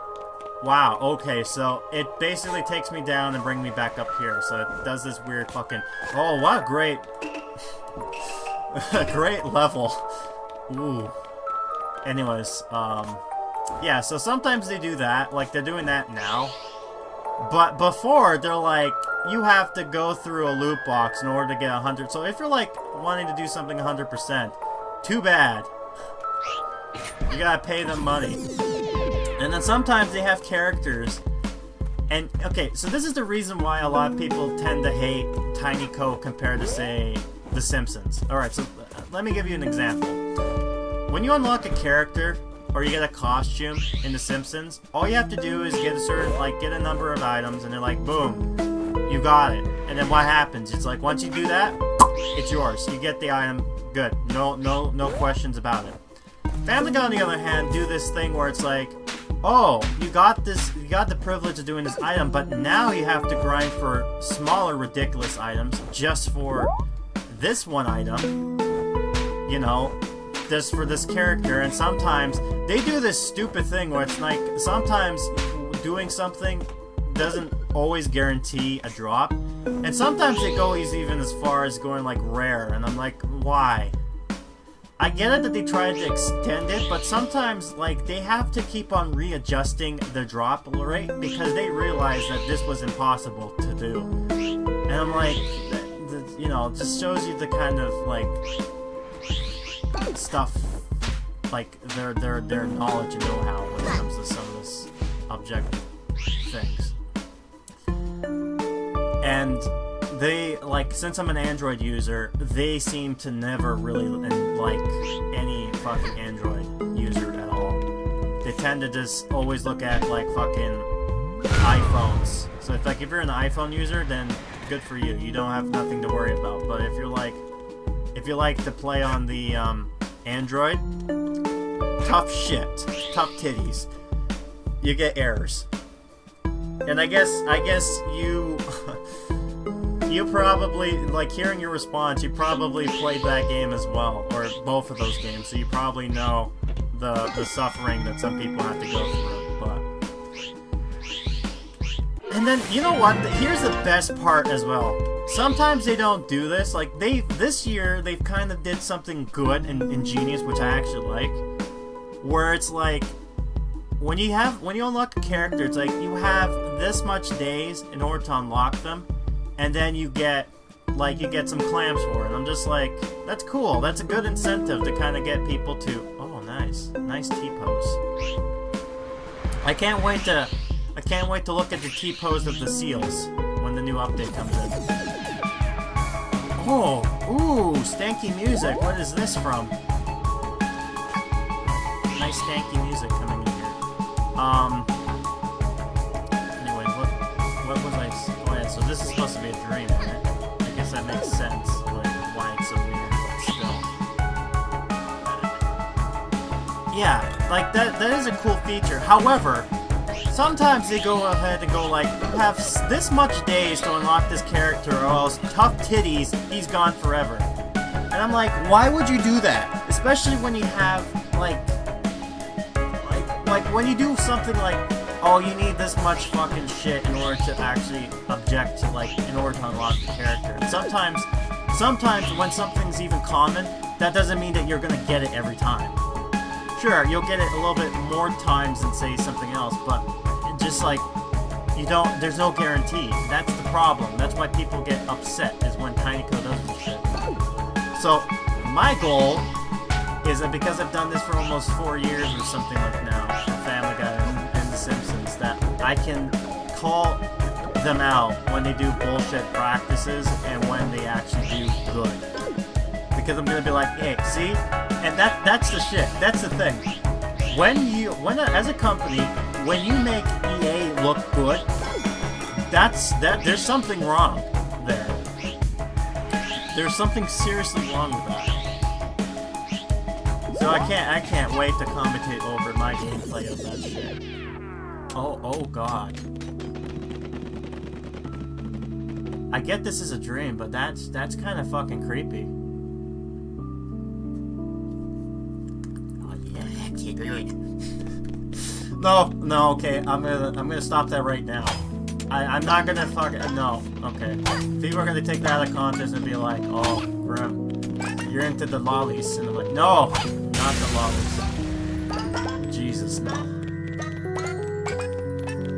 Wow, okay, so it basically takes me down and brings me back up here, so it does this weird fucking... Oh, what great... great level. Ooh. Anyways, yeah, so sometimes they do that, like they're doing that now. But before, they're like, you have to go through a loot box in order to get 100. So if you're like wanting to do something 100%, too bad. You gotta pay them money. And then sometimes they have characters. And, okay, so this is the reason why a lot of people tend to hate Tiny Co compared to, say, The Simpsons. Alright, so let me give you an example. When you unlock a character, or you get a costume in The Simpsons, all you have to do is get a certain, like, get a number of items, and they're like, boom, you got it. And then what happens? It's like, once you do that, it's yours. You get the item, good. No questions about it. Family Guy, on the other hand, do this thing where it's like, oh, you got the privilege of doing this item, but now you have to grind for smaller, ridiculous items just for this one item, you know, just for this character. And sometimes they do this stupid thing where it's like, sometimes doing something doesn't always guarantee a drop, and sometimes it goes even as far as going like rare, and I'm like, why? I get it that they tried to extend it, but sometimes, like, they have to keep on readjusting the drop rate because they realize that this was impossible to do. And I'm like, you know, it just shows you the kind of, like, stuff, like, their knowledge and know-how when it comes to some of this objective things. And they, like, since I'm an Android user, they seem to never really like any fucking Android user at all. They tend to just always look at, like, fucking iPhones. So if, like, if you're an iPhone user, then good for you. You don't have nothing to worry about. But if you're like, if you like to play on the Android, tough shit, tough titties. You get errors. And I guess you. You probably, like, hearing your response, you probably played that game as well, or both of those games, so you probably know the suffering that some people have to go through, but... And then, you know what, here's the best part as well. Sometimes they don't do this, like, this year, they've kind of did something good and ingenious, which I actually like, where it's like, when you unlock a character, it's like, you have this much days in order to unlock them, and then you get some clams for it. And I'm just like, that's cool. That's a good incentive to kind of get people to, oh, nice T-pose. I can't wait to look at the T-pose of the seals when the new update comes in. Oh, ooh, stanky music. What is this from? Nice stanky music coming in here. Anyway, what was I? Oh yeah, so this is supposed to be a dream, right? I guess that makes sense. Like why it's so weird, but still. Yeah, like that is a cool feature. However, sometimes they go ahead and go like, you have this much days to unlock this character, or else tough titties, he's gone forever. And I'm like, why would you do that? Especially when you have like when you do something like, oh, you need this much fucking shit in order to actually object to, like, in order to unlock the character. And sometimes when something's even common, that doesn't mean that you're gonna get it every time. Sure, you'll get it a little bit more times than, say, something else, but just like, there's no guarantee. That's the problem. That's why people get upset, is when Tinyco does this shit. So, my goal is that because I've done this for almost 4 years or something like now, Family Guy and The Simpsons, that I can call them out when they do bullshit practices and when they actually do good. Because I'm gonna be like, hey, see? And that's the shit. That's the thing. As a company, when you make EA look good, there's something wrong there. There's something seriously wrong with that. So I can't wait to commentate over my gameplay of that shit. Oh god. I get this is a dream, but that's kind of fucking creepy. Oh yeah, no, okay, I'm gonna stop that right now. I'm not gonna no, okay. People are gonna take that out of context and be like, oh, Grim, you're into the lollies, and I'm like, no, not the lollies. Jesus, no.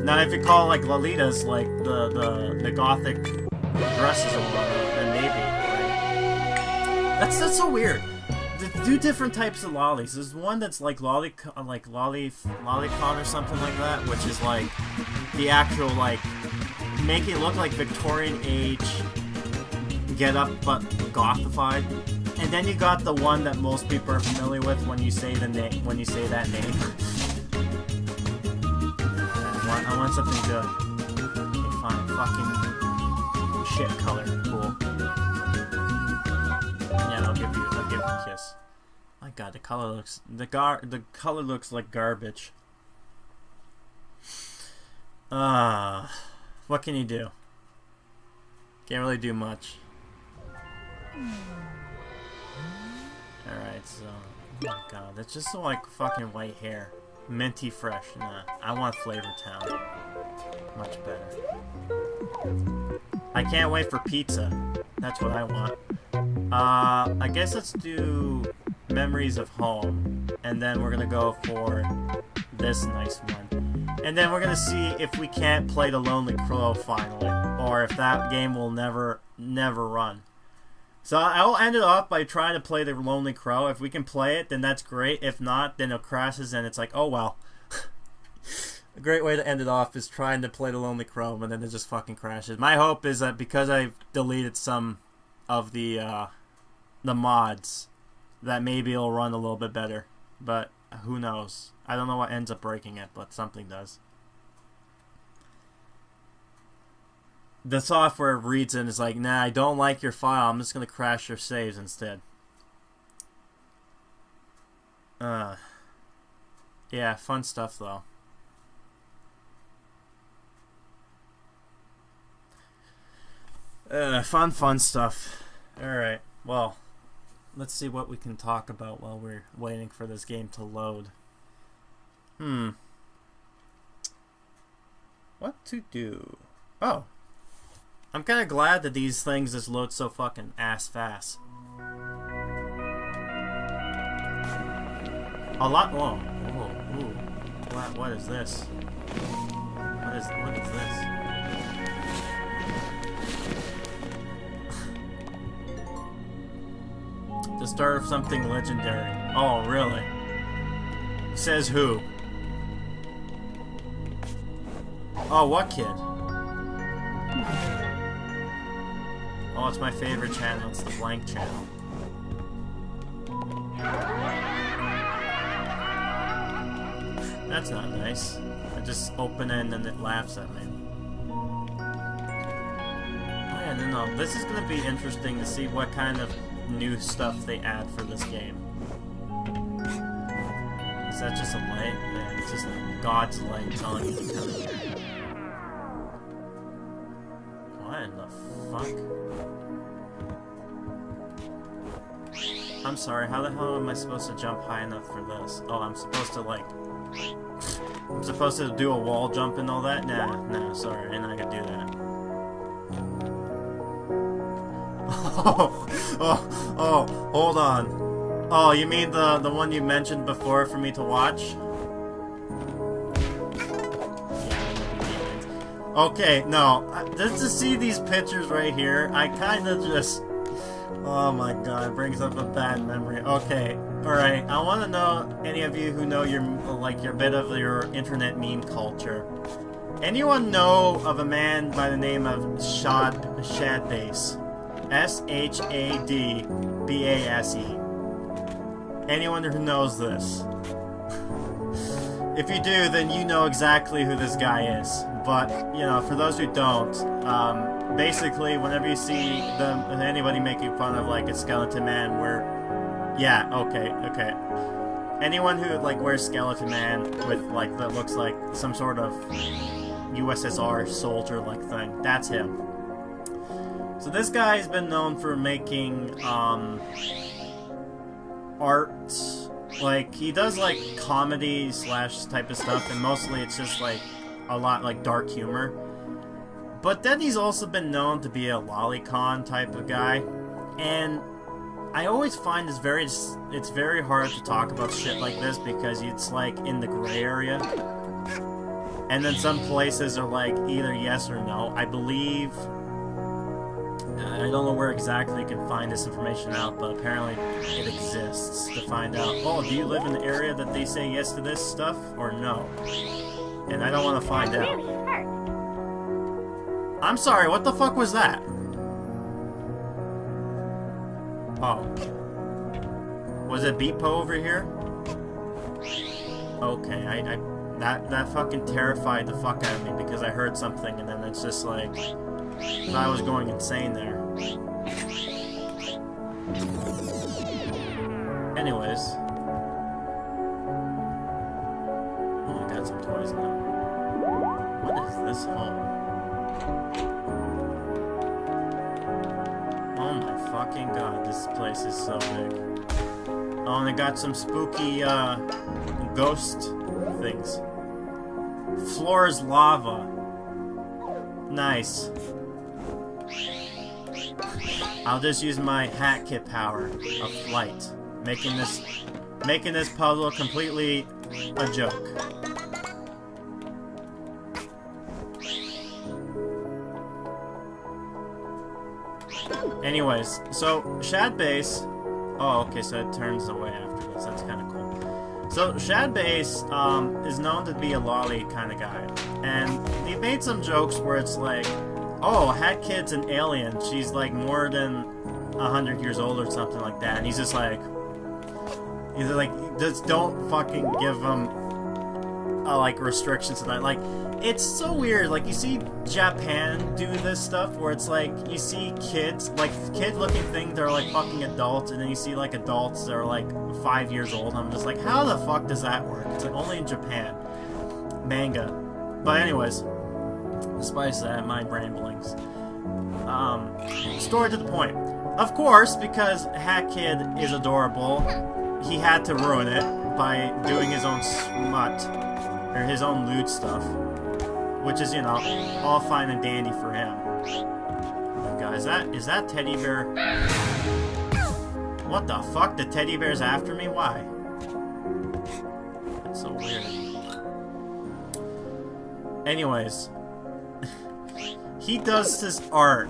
Now, if you call like Lolitas, like the gothic dresses or whatever, then maybe. Right? That's so weird. They do different types of lollies. There's one that's like lolicon or something like that, which is like the actual like make it look like Victorian age get up but gothified. And then you got the one that most people are familiar with when you say that name. I want something good. Okay, fine. Fucking shit color. Cool. Yeah, I'll give you a kiss. My god, the color looks like garbage. What can you do? Can't really do much. Alright, so... Oh my god, that's just so like fucking white hair. Minty fresh. Nah, I want Flavor Town. Much better. I can't wait for pizza. That's what I want. I guess let's do Memories of Home. And then we're gonna go for this nice one. And then we're gonna see if we can't play the Lonely Crow finally. Or if that game will never run. So I'll end it off by trying to play the Lonely Crow. If we can play it, then that's great. If not, then it crashes and it's like, oh well. A great way to end it off is trying to play the Lonely Crow, but then it just fucking crashes. My hope is that because I've deleted some of the mods, that maybe it'll run a little bit better. But who knows? I don't know what ends up breaking it, but something does. The software reads it and is like, nah, I don't like your file. I'm just going to crash your saves instead. Yeah, fun stuff though. Fun stuff. Alright, well, let's see what we can talk about while we're waiting for this game to load. What to do? Oh. I'm kind of glad that these things just load so fucking ass fast. A lot. Whoa. Ooh. What is this? What is this? The start of something legendary. Oh, really? Says who? Oh, what kid? Oh, it's my favorite channel. It's the blank channel. That's not nice. I just open it and then it laughs at me. I don't know. This is gonna be interesting to see what kind of new stuff they add for this game. Is that just a light? Yeah, it's just God's light telling you to come in here. What in the fuck? I'm sorry, how the hell am I supposed to jump high enough for this? Oh, I'm supposed to, like... I'm supposed to do a wall jump and all that? Nah, sorry, I'm not gonna do that. Oh, hold on. Oh, you mean the one you mentioned before for me to watch? Okay, no. Just to see these pictures right here, I kind of just... Oh my god, it brings up a bad memory. Okay, alright. I want to know, any of you who know your bit of your internet meme culture. Anyone know of a man by the name of Shadbase? S-H-A-D-B-A-S-E. Anyone who knows this? If you do, then you know exactly who this guy is. But, you know, for those who don't, basically, whenever you see anybody making fun of, like, a skeleton man, yeah, okay. Anyone who, like, wears skeleton man with, like, that looks like some sort of USSR soldier-like thing, that's him. So this guy's been known for making, art. Like, he does, like, comedy slash type of stuff, and mostly it's just, like, a lot, like, dark humor. But then he's also been known to be a lolicon type of guy, and I always find it's very hard to talk about shit like this because it's, like, in the gray area. And then some places are, like, either yes or no. I believe... I don't know where exactly you can find this information out, but apparently it exists to find out, oh, do you live in the area that they say yes to this stuff, or no? And I don't want to find out. I'm sorry, what the fuck was that? Oh. Was it Beepo over here? Okay, that fucking terrified the fuck out of me because I heard something and then it's just like... I was going insane there. Anyways. Oh, I got some toys now. What is this hole? Oh my fucking god, this place is so big. Oh, and I got some spooky, ghost things. Floor is lava. Nice. I'll just use my hat kit power of flight, making this puzzle completely a joke. Anyways, so Shadbase. Oh, okay, so it turns away after this. That's kind of cool. So Shadbase is known to be a lolly kind of guy, and he made some jokes where it's like, oh, Hat Kid's an alien. She's like more than 100 years old or something like that. And he's like, just don't fucking give him like restrictions to that. Like, it's so weird. Like, you see Japan do this stuff where it's like you see kids, like kid-looking things that are like fucking adults, and then you see like adults that are like 5 years old. I'm just like, how the fuck does that work? It's like only in Japan. Manga. But anyways. Despite that, my ramblings. Story to the point. Of course, because Hat Kid is adorable, he had to ruin it by doing his own smut, or his own lewd stuff. Which is, you know, all fine and dandy for him. Oh god, is that teddy bear? What the fuck? The teddy bear's after me? Why? That's so weird. Anyways. He does this art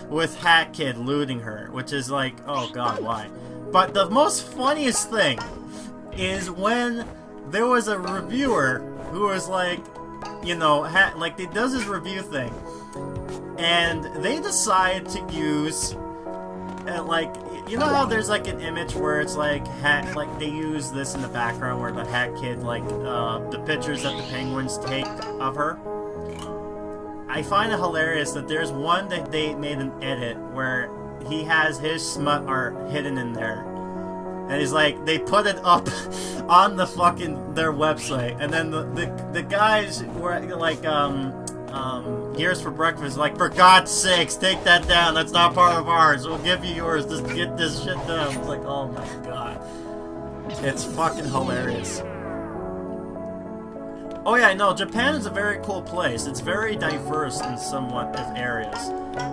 with Hat Kid looting her, which is like, oh god, why? But the most funniest thing is when there was a reviewer who was like, you know, like they does this review thing, and they decide to use, like, you know how there's like an image where it's like like they use this in the background where the Hat Kid, like the pictures that the Penguins take of her. I find it hilarious that there's one that they made an edit where he has his smut art hidden in there. And he's like, they put it up on the fucking, their website. And then the guys were like, Gears for Breakfast, like, for God's sakes, take that down. That's not part of ours. We'll give you yours. Just get this shit down. It's like, oh my god. It's fucking hilarious. Oh yeah, no, Japan is a very cool place. It's very diverse in somewhat of areas.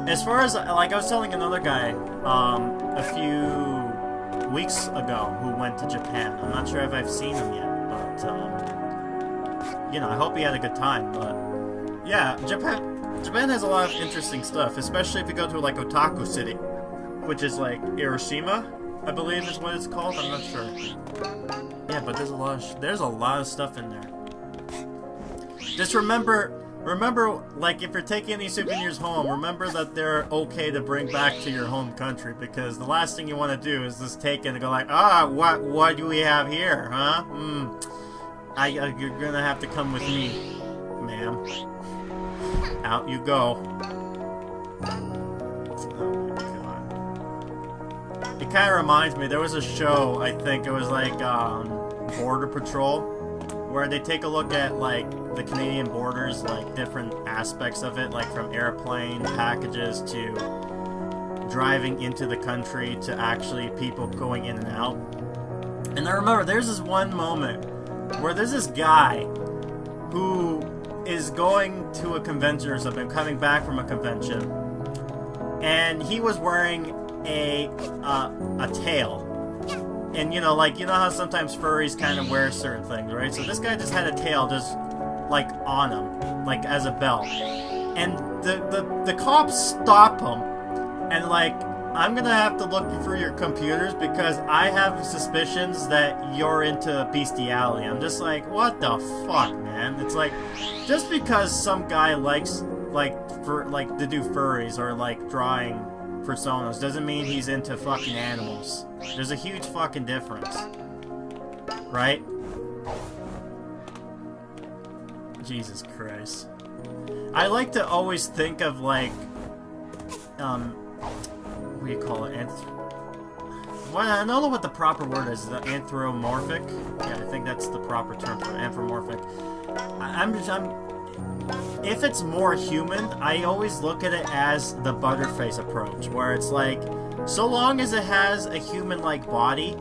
As far as, like, I was telling another guy, a few weeks ago who went to Japan. I'm not sure if I've seen him yet, but, you know, I hope he had a good time, but, yeah, Japan has a lot of interesting stuff, especially if you go to, like, Otaku City, which is, like, Hiroshima, I believe is what it's called, I'm not sure. Yeah, but there's a lot of stuff in there. Just remember, like, if you're taking any souvenirs home, remember that they're okay to bring back to your home country, because the last thing you want to do is just take it and go like, what do we have here, huh? You're gonna have to come with me, ma'am. Out you go. Oh my god. It kind of reminds me, there was a show, I think it was like, Border Patrol, where they take a look at, like, the Canadian borders, like, different aspects of it, like from airplane packages to driving into the country to actually people going in and out. And I remember there's this one moment where there's this guy who is going to a convention or something, coming back from a convention, and he was wearing a tail. And, you know how sometimes furries kind of wear certain things, right? So this guy just had a tail just, like, on him, like, as a belt. And the cops stop him, and, like, I'm gonna have to look through your computers because I have suspicions that you're into bestiality. I'm just like, what the fuck, man? It's like, just because some guy likes, like, to do furries or, like, drawing personas doesn't mean he's into fucking animals. There's a huge fucking difference. Right? Jesus Christ. I like to always think of, like, what do you call it? Well, I don't know what the proper word is. Is that anthropomorphic? Yeah, I think that's the proper term for anthropomorphic. If it's more human, I always look at it as the Butterface approach, where it's like, so long as it has a human-like body,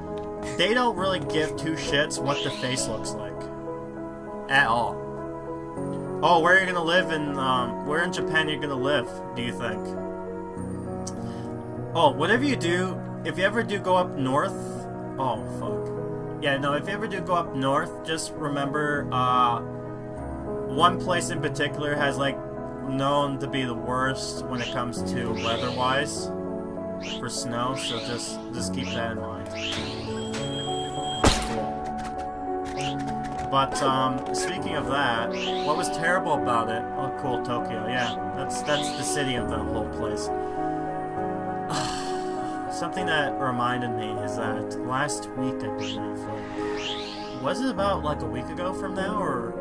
they don't really give two shits what the face looks like. At all. Oh, where are you gonna live in, where in Japan are you gonna live, do you think? Oh, whatever you do, if you ever do go up north, oh, fuck. Yeah, no, if you ever do go up north, just remember, one place in particular has, like, known to be the worst when it comes to weather-wise for snow, so just keep that in mind. But, speaking of that, what was terrible about it? Oh, cool, Tokyo, yeah. That's the city of the whole place. Something that reminded me is that last week, I believe, was it about, like, a week ago from now, or...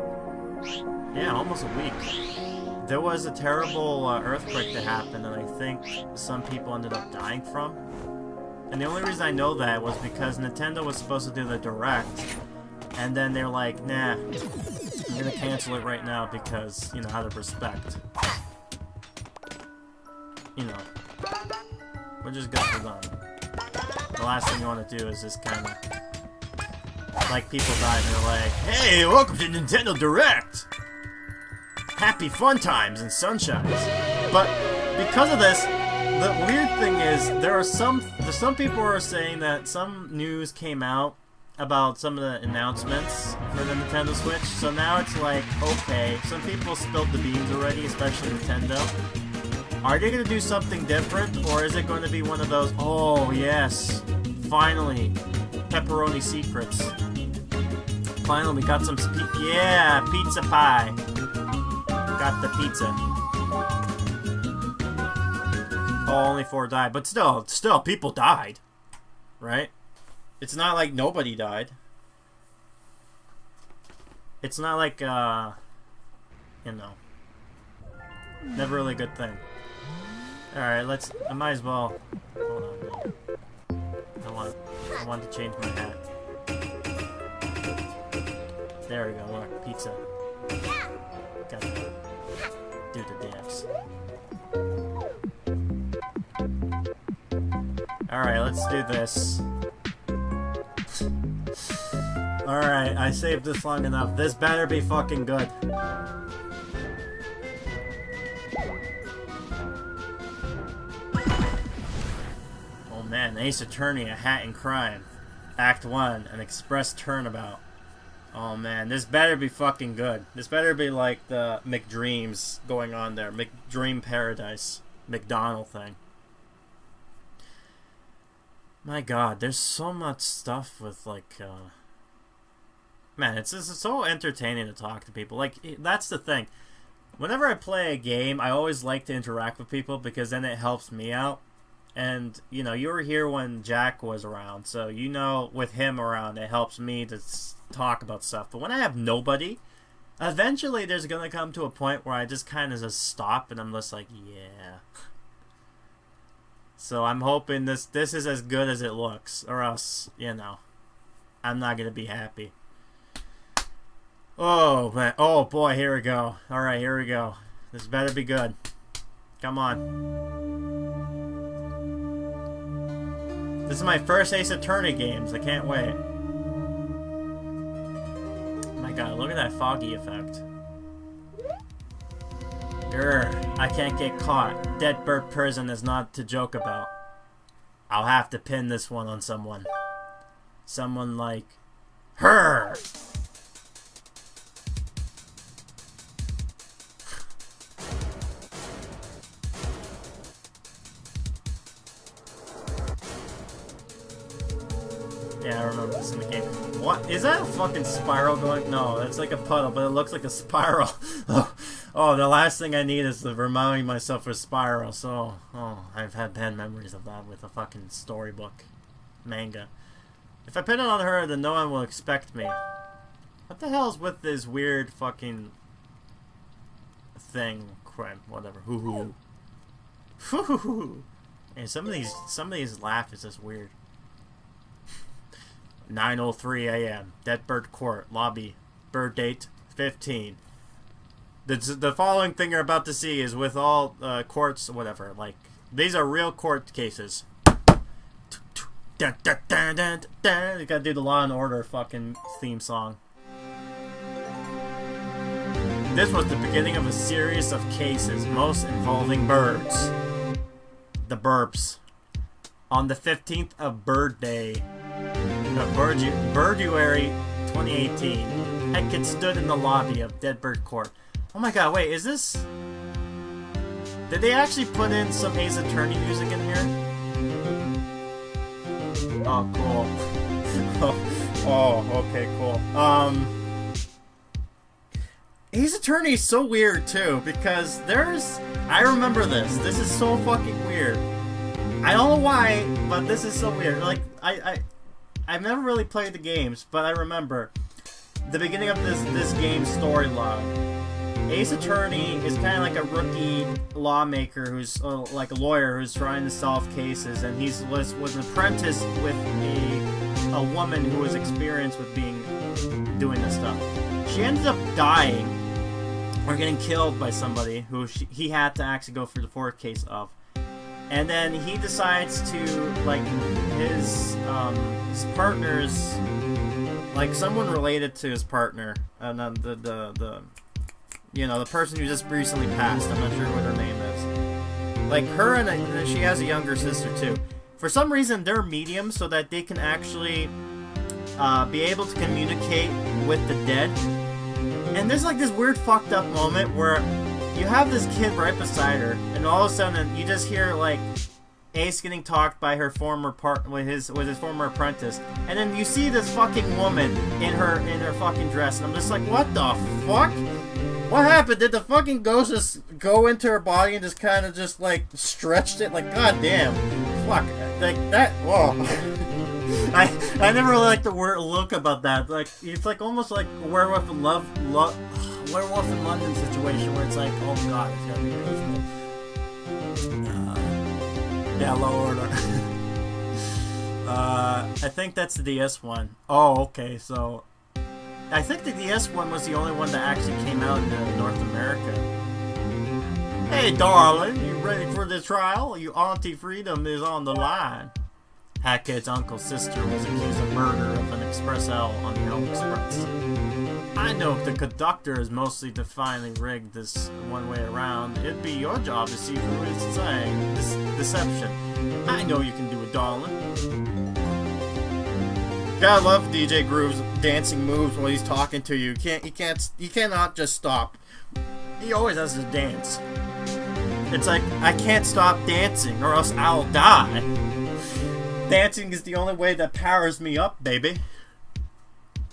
Yeah, almost a week. There was a terrible earthquake that happened, and I think some people ended up dying from. And the only reason I know that was because Nintendo was supposed to do the Direct, and then they're like, nah, I'm gonna cancel it right now because, you know, out of respect. You know, we're just good for them. The last thing you want to do is just kind of, like, people die and they're like, hey, welcome to Nintendo Direct! Happy fun times and sunshines. But because of this, the weird thing is there's some people who are saying that some news came out about some of the announcements for the Nintendo Switch. So now it's like, okay, some people spilled the beans already, especially Nintendo. Are they going to do something different, or is it going to be one of those, oh yes, finally, pepperoni secrets. Finally, we got some, yeah, pizza pie. Got the pizza. Oh, only 4 died, but still, people died, right? It's not like nobody died. It's not like, you know, never really a good thing. Alright, I might as well, hold on, I want to change my hat. There we go, look, pizza. Got to do the dance. Alright, let's do this. Alright, I saved this long enough. This better be fucking good. Oh man, Ace Attorney, A Hat in Crime. Act 1, an express turnabout. Oh man, this better be fucking good. This better be like the McDreams going on there. McDream Paradise. McDonald thing. My god, there's so much stuff with, like, man, it's so entertaining to talk to people. Like, that's the thing. Whenever I play a game, I always like to interact with people because then it helps me out. And, you know, you were here when Jack was around, so you know, with him around, it helps me to talk about stuff. But when I have nobody, eventually there's gonna come to a point where I just kind of just stop and I'm just like, yeah. So I'm hoping this is as good as it looks, or else, you know, I'm not gonna be happy. Oh man, oh boy, here we go. All right, here we go. This better be good. Come on. This is my first Ace Attorney games. I can't wait. Oh my god, look at that foggy effect. Grr, I can't get caught. Dead Bird Prison is not to joke about. I'll have to pin this one on someone. Someone like her. Yeah, I remember this in the game. What? Is that a fucking spiral going? No, that's like a puddle, but it looks like a spiral. Oh, the last thing I need is to remind myself of Spiral. So, I've had bad memories of that with a fucking storybook manga. If I pin it on her, then no one will expect me. What the hell is with this weird fucking thing? Crap, whatever. Hoo hoo. Hoo hoo. And some of these laugh is just weird. 9:03 a.m. Dead Bird Court lobby. Bird date 15. The following thing you're about to see is with all courts, whatever. Like, these are real court cases. You gotta do the Law and Order fucking theme song. This was the beginning of a series of cases, most involving birds. The burps. On the 15th of Bird Day, Birduary 2018, Heckett stood in the lobby of Dead Bird Court. Oh my god, wait, is this... Did they actually put in some Ace Attorney music in here? Oh, cool. Oh, okay, cool. Ace Attorney is so weird, too, because there's... I remember this. This is so fucking weird. I don't know why, but this is so weird. Like, I've never really played the games, but I remember the beginning of this game's storyline. Ace Attorney is kind of like a rookie lawmaker who's like a lawyer who's trying to solve cases, and he was an apprentice with a woman who was experienced with doing this stuff. She ended up dying or getting killed by somebody who he had to actually go through the court case of. And then he decides to, like, his partner's, like, someone related to his partner, and then you know, the person who just recently passed. I'm not sure what her name is. Like, her and she has a younger sister too. For some reason, they're mediums so that they can actually be able to communicate with the dead. And there's like this weird fucked up moment where you have this kid right beside her, and all of a sudden you just hear like Ace getting talked by her former with his former apprentice, and then you see this fucking woman in her fucking dress, and I'm just like, what the fuck? What happened? Did the fucking ghost just go into her body and just kind of just like stretched it? Like, goddamn, fuck, like that. Whoa. I never really liked the word look about that. Like, it's like almost like Werewolf in Werewolf in London situation where it's like, oh god, it's gonna be beautiful. Yeah, low order. I think that's the DS one. Oh, okay, so I think the DS one was the only one that actually came out in North America. Hey, darling, you ready for the trial? Your Auntie Freedom is on the line. Hackett's uncle's sister was accused of murder of an Express L on the Elm Express. I know if the conductor is mostly to finally rig this one way around, it'd be your job to see who is saying this deception. I know you can do it, darling. Gotta love DJ Groove's dancing moves when he's talking to you. He cannot just stop. He always has to dance. It's like, I can't stop dancing or else I'll die. Dancing is the only way that powers me up, baby.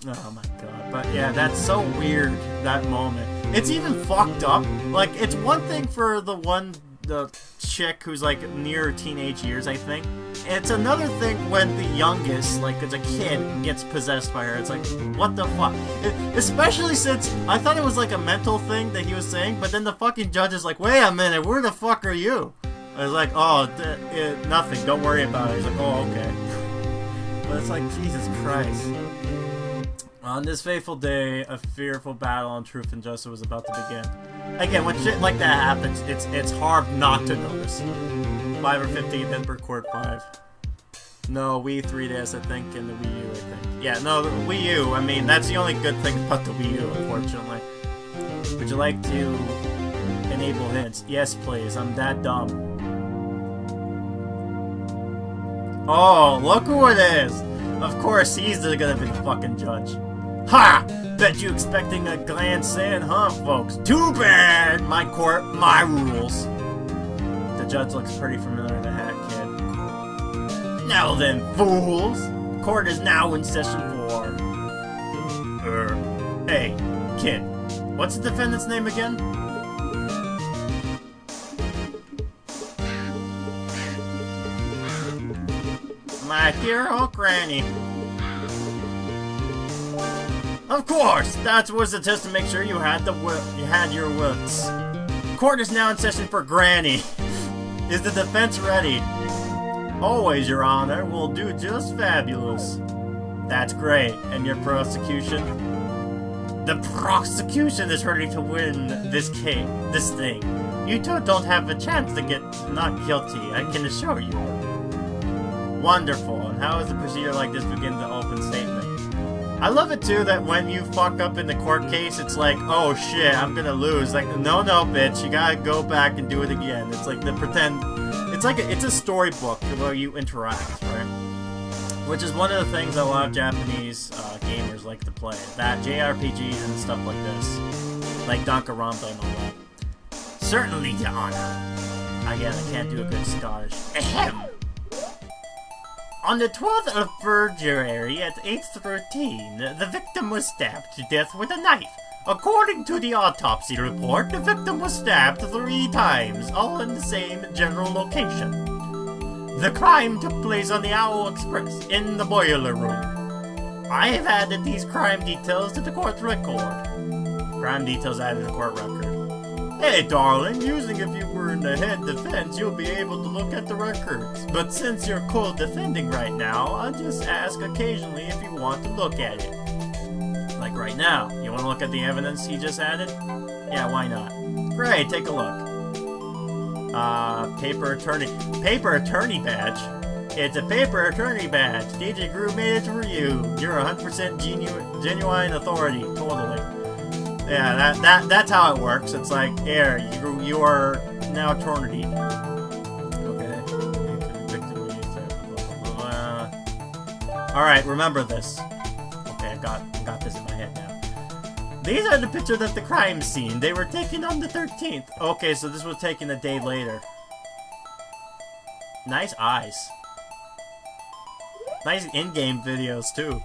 Oh my god. But yeah, that's so weird, that moment. It's even fucked up. Like, it's one thing for the chick who's like near teenage years, I think. It's another thing when the youngest, like it's a kid, gets possessed by her. It's like, what the fuck? Especially since I thought it was like a mental thing that he was saying, but then the fucking judge is like, wait a minute, where the fuck are you? I was like, oh, nothing, don't worry about it. He's like, oh, okay. But it's like, Jesus Christ. On this fateful day, a fearful battle on truth and justice was about to begin. Again, when shit like that happens, it's hard not to notice. 5 or 15, then record 5. No, Wii 3DS, I think, and the Wii U, I think. Yeah, no, the Wii U, I mean, that's the only good thing about the Wii U, unfortunately. Would you like to enable hints? Yes, please, I'm that dumb. Oh, look who it is! Of course, he's gonna be the fucking judge. Ha! Bet you expecting a glance in, huh, folks? Too bad! My court, my rules. The judge looks pretty familiar to Hat Kid. Now then, fools! Court is now in session for... Hey, kid. What's the defendant's name again? My dear old granny. Of course! That was the test to make sure you had your wits. Court is now in session for Granny. Is the defense ready? Always, Your Honor. We'll do just fabulous. That's great. And your prosecution? The prosecution is ready to win this thing. You two don't have a chance to get not guilty, I can assure you. Wonderful. And how is the procedure like this begin the open statement? I love it too that when you fuck up in the court case, it's like, oh shit, I'm gonna lose. Like, no, bitch, you gotta go back and do it again. It's like the pretend. It's like it's a storybook where you interact, right? Which is one of the things that a lot of Japanese gamers like to play. That JRPGs and stuff like this, like Danganronpa and all that. Certainly, Your Honor. Again, I can't do a good Scottish. Ahem. On the 12th of February at 8:13, the victim was stabbed to death with a knife. According to the autopsy report, the victim was stabbed 3 times, all in the same general location. The crime took place on the Owl Express, in the boiler room. I have added these crime details to the court record. Crime details added to the court record. Hey, darling, usually if you were in the head defense, you'll be able to look at the records. But since you're co-defending right now, I'll just ask occasionally if you want to look at it. Like right now. You want to look at the evidence he just added? Yeah, why not? Great, take a look. Paper attorney. Paper attorney badge? It's a paper attorney badge. DJ Groove made it for you. You're 100% genuine authority. Totally. Yeah, that's how it works. It's like, here, you are now eternity. Okay. Alright, remember this. Okay, I got this in my head now. These are the pictures of the crime scene. They were taken on the 13th. Okay, so this was taken a day later. Nice eyes. Nice in-game videos, too.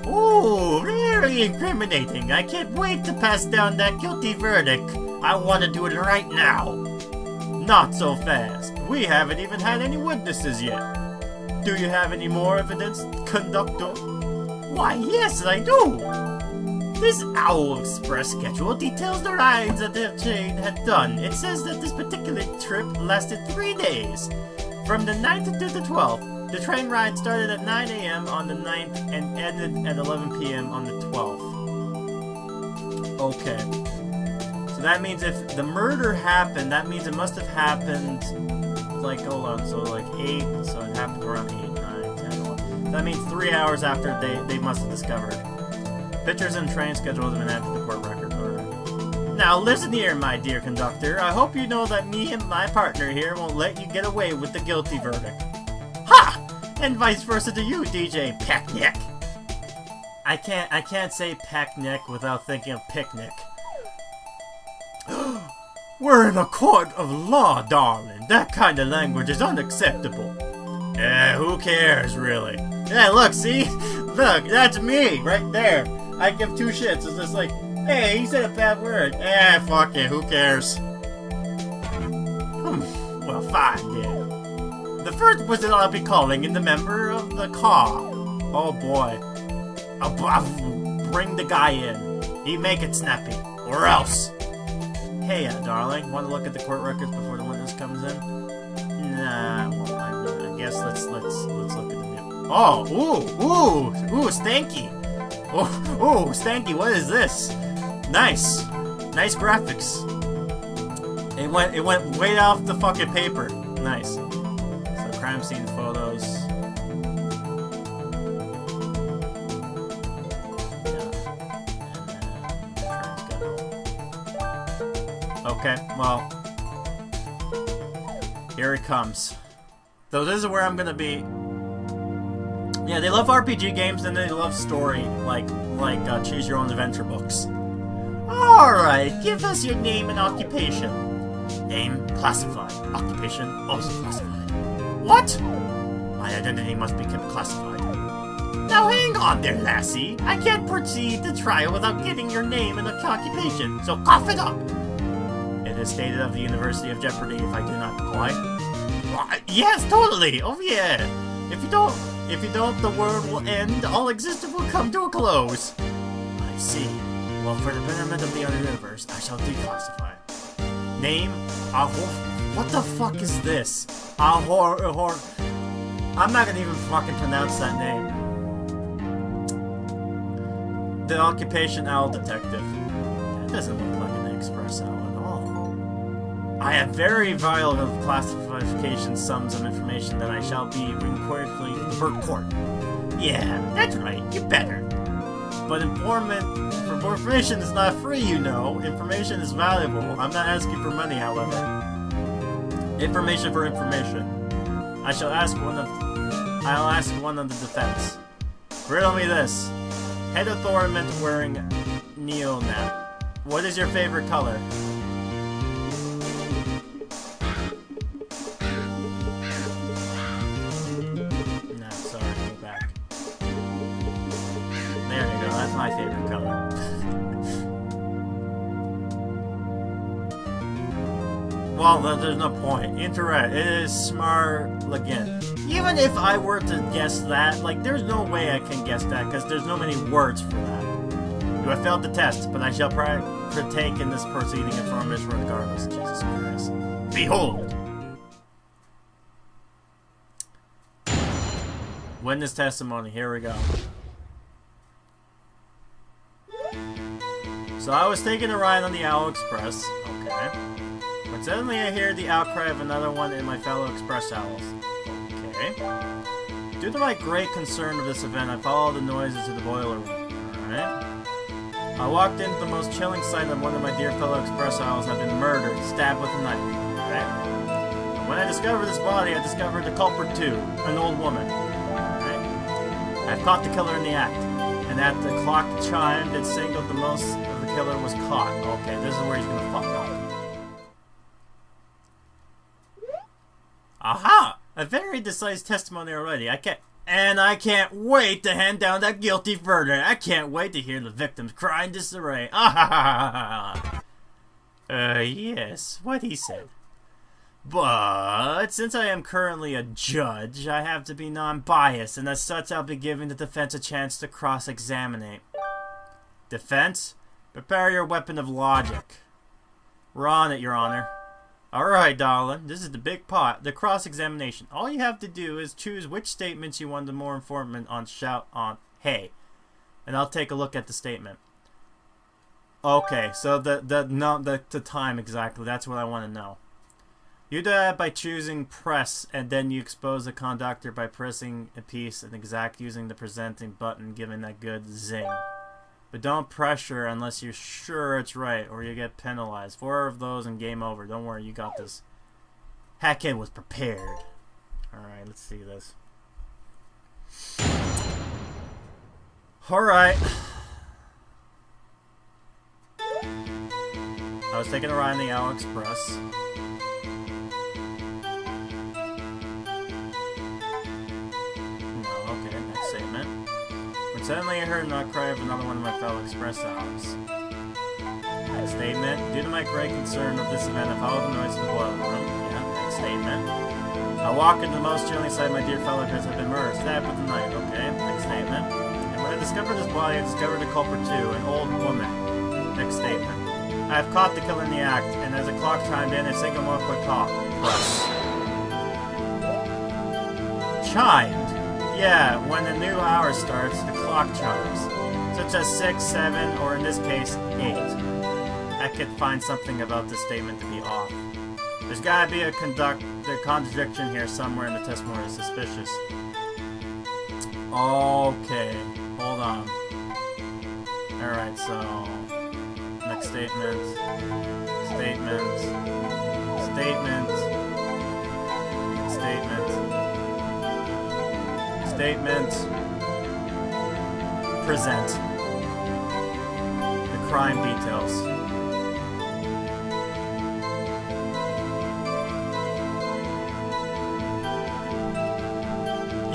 Ooh, really truly incriminating. I can't wait to pass down that guilty verdict. I want to do it right now. Not so fast. We haven't even had any witnesses yet. Do you have any more evidence, conductor? Why, yes, I do. This Owl Express schedule details the rides that the train had done. It says that this particular trip lasted 3 days. From the 9th to the 12th. The train ride started at 9 a.m. on the 9th and ended at 11 p.m. on the 12th. Okay. So that means if the murder happened, that means it must have happened, like, hold on, so like 8, so it happened around 8, 9, 10, 11. That means 3 hours after they must have discovered. Pictures and train schedules have been added to the court record order. Now listen here, my dear conductor. I hope you know that me and my partner here won't let you get away with the guilty verdict. Ha! And vice versa to you, DJ Pecknick. I can't say Pecknick without thinking of picnic. We're in a court of law, darling. That kind of language is unacceptable. Who cares, really? Yeah, look, see? Look, that's me, right there. I give 2 shits. It's just like, hey, he said a bad word. Fuck it, who cares? Well, fine, then. The first person I'll be calling is the member of the car. Oh boy. I'll bring the guy in. He make it snappy. Or else. Hey, darling, want to look at the court records before the witness comes in? Nah, well, I guess let's look at the new. Oh, ooh, Stanky. Oh, Stanky, what is this? Nice graphics. It went way off the fucking paper. Nice. Crime scene photos. Okay, well, here it comes. So this is where I'm gonna be. Yeah, they love RPG games and they love story, like choose your own adventure books. All right, give us your name and occupation. Name classified. Occupation also classified. What? My identity must be kept classified. Now hang on there, lassie. I can't proceed the trial without getting your name and occupation, so cough it up. It is stated of the University of Jeopardy if I do not comply. Yes, totally. Oh yeah. If you don't, the world will end. All existence will come to a close. I see. Well, for the betterment of the other universe, I shall declassify. Name, what the fuck is this? I'm not gonna even fucking pronounce that name. The occupation Owl Detective. That doesn't look like an express owl at all. I have very vile classification sums of information that I shall be required to the Bird Court. Yeah, that's right, you better. But information is not free, you know. Information is valuable. I'm not asking for money, however. Information for information. I'll ask one of the defense. Riddle me this. Head adornment wearing neonat. What is your favorite color? Nah, sorry, go back. There you go, that's my favorite color. Well, there's no point. Interact. It is smart again. Even if I were to guess that, like, there's no way I can guess that, because there's no many words for that. You have failed the test, but I shall partake in this proceeding in formation regardless. Jesus Christ. Behold! Witness testimony. Here we go. So I was taking a ride on the Owl Express. Okay. But suddenly I hear the outcry of another one in my fellow Express Owls. Okay. Due to my great concern of this event, I followed the noises to the boiler room. Alright. I walked into the most chilling sight of one of my dear fellow Express Owls had been murdered, stabbed with a knife. Alright. When I discovered this body, I discovered the culprit too, an old woman. Alright. I caught the killer in the act. And at the clock chimed, it signaled the most of the killer was caught. Okay, this is where he's gonna fuck up. Aha! A very decisive testimony already. I can't... And I can't wait to hand down that guilty verdict. I can't wait to hear the victims cry in disarray. Yes, what he said. But since I am currently a judge, I have to be non-biased, and as such I'll be giving the defense a chance to cross-examine. Defense? Prepare your weapon of logic. We're on it, Your Honor. Alright, darling, this is the big pot, the cross-examination. All you have to do is choose which statements you want the more informant on shout on hey. And I'll take a look at the statement. Okay, so the time exactly, that's what I want to know. You do that by choosing press, and then you expose the conductor by pressing a piece and exact using the presenting button, giving that good zing. But don't pressure unless you're sure it's right, or you get penalized. 4 of those and game over. Don't worry, you got this. Hackhead was prepared. Alright, let's see this. Alright. I was taking a ride in the Owl Express. No, okay, next statement. But suddenly I heard a cry of another one of my fellow Express Owls. Next statement. Due to my great concern of this event, I followed the noise of the boiler room. Yeah, next statement. I walked into the most chilling sight my dear fellow kids have been murdered. Stabbed with a knife. Okay, next statement. And when I discovered his body, I discovered the culprit too, an old woman. Next statement. I have caught the killer in the act, and as the clock chimed in, a single more quick call. Press. Chimed. Yeah, when the new hour starts, the clock chimes. Such as 6, 7, or in this case, 8. I could find something about this statement to be off. There's gotta be a contradiction here somewhere in the testimony. Suspicious. Okay, hold on. Alright, so... Next statement. Statement. Statement. Statement. Statement. Present. The crime details.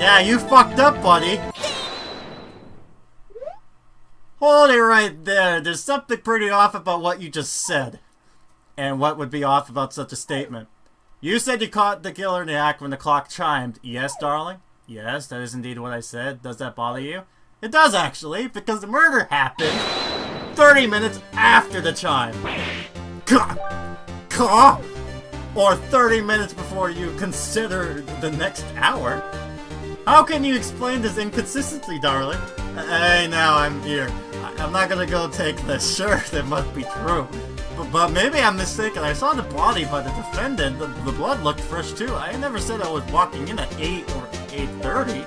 Yeah, you fucked up, buddy. Hold it right there. There's something pretty off about what you just said. And what would be off about such a statement? You said you caught the killer in the act when the clock chimed. Yes, darling? Yes, that is indeed what I said. Does that bother you? It does, actually, because the murder happened 30 minutes after the chime. Or 30 minutes before you consider the next hour. How can you explain this inconsistency, darling? Hey, now I'm here. I'm not gonna go take this. Sure, that must be true. But maybe I'm mistaken. I saw the body by the defendant. The blood looked fresh, too. I never said I was walking in at 8 or 8:30.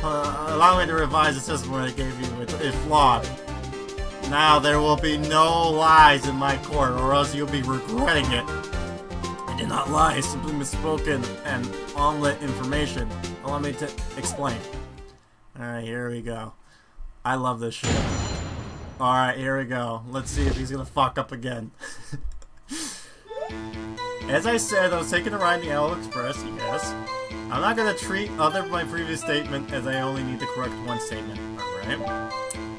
Allow me to revise the testimony I gave you. It's flawed. Now, there will be no lies in my court, or else you'll be regretting it. I did not lie. I simply misspoken and omelet information. Allow me to explain. Alright, here we go. I love this shit. Alright, here we go. Let's see if he's gonna fuck up again. As I said, I was taking a ride in the Owl Express, yes. I'm not gonna treat other of my previous statement as I only need to correct one statement. Alright.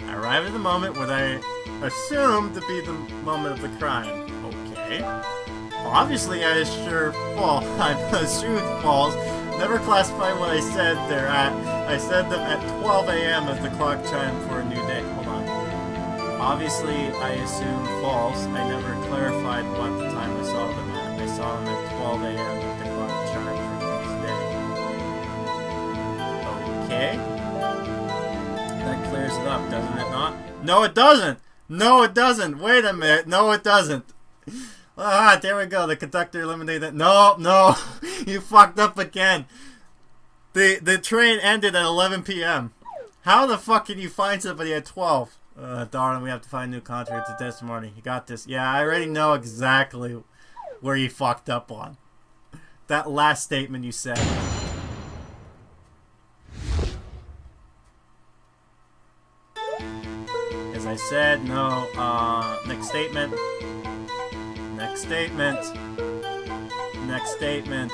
I arrived at the moment what I assumed to be the moment of the crime. Okay. Obviously, I assumed false. Never classify what I said there at. I said them at 12 a.m. as the clock chimed for a new day. Hold on. Obviously, I assumed false. I never clarified what the time I saw them at. I saw them at 12 a.m. as the clock chimed for the next day. Okay. That clears it up, doesn't it not? No, it doesn't! No, it doesn't! Wait a minute! No, it doesn't! Ah, there we go. The conductor eliminated that. No, no, you fucked up again. The train ended at 11 p.m. How the fuck can you find somebody at 12? Darling, we have to find new contrary to testimony. You got this. Yeah, I already know exactly where you fucked up on. That last statement you said. As I said, no, next statement. Next statement. Next statement.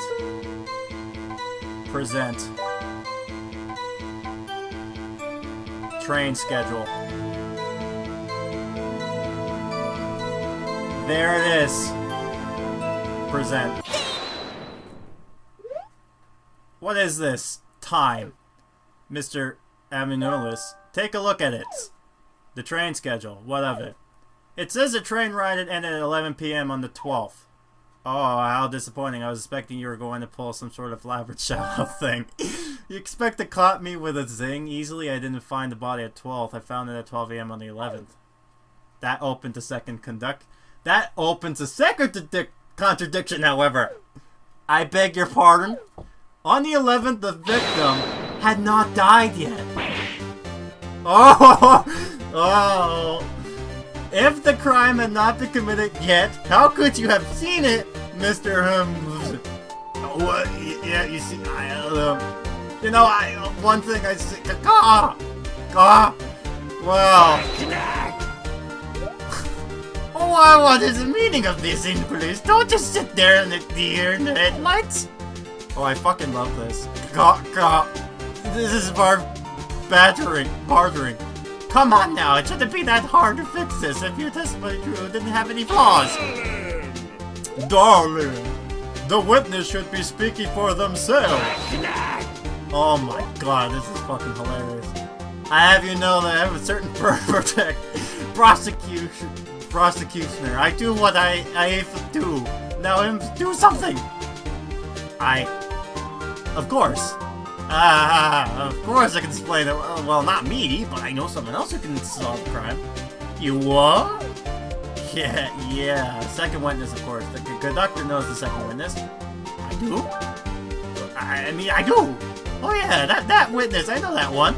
Present. train schedule. There it is. Present. What is this? Time. Mr. Aminolis, take a look at it. The train schedule. What of it? It says the train ride ended at 11 p.m. on the 12th. Oh, how disappointing. I was expecting you were going to pull some sort of elaborate shout-out thing. You expect to caught me with a zing? Easily, I didn't find the body at 12th. I found it at 12 a.m. on the 11th. That opened a second conduct. That opens a second contradiction, however. I beg your pardon? On the 11th, the victim had not died yet. Oh! If the crime had not been committed yet, how could you have seen it, Mr. What? Yeah, you see, one thing I see. Well. What is the meaning of this in police? Don't just sit there in the deer in the headlights. Oh, I fucking love this. This is bartering. Come on now, it shouldn't be that hard to fix this if your testimony didn't have any flaws. Darling, the witness should be speaking for themselves. Oh my god, this is fucking hilarious. I have you know that I have a certain prosecutioner. I do what I have to do. Now do something. Of course. Of course I can explain it. Well, not me, but I know someone else who can solve the crime. You what? Yeah. Second witness, of course. The conductor knows the second witness. I do? I do. Oh yeah, that witness. I know that one.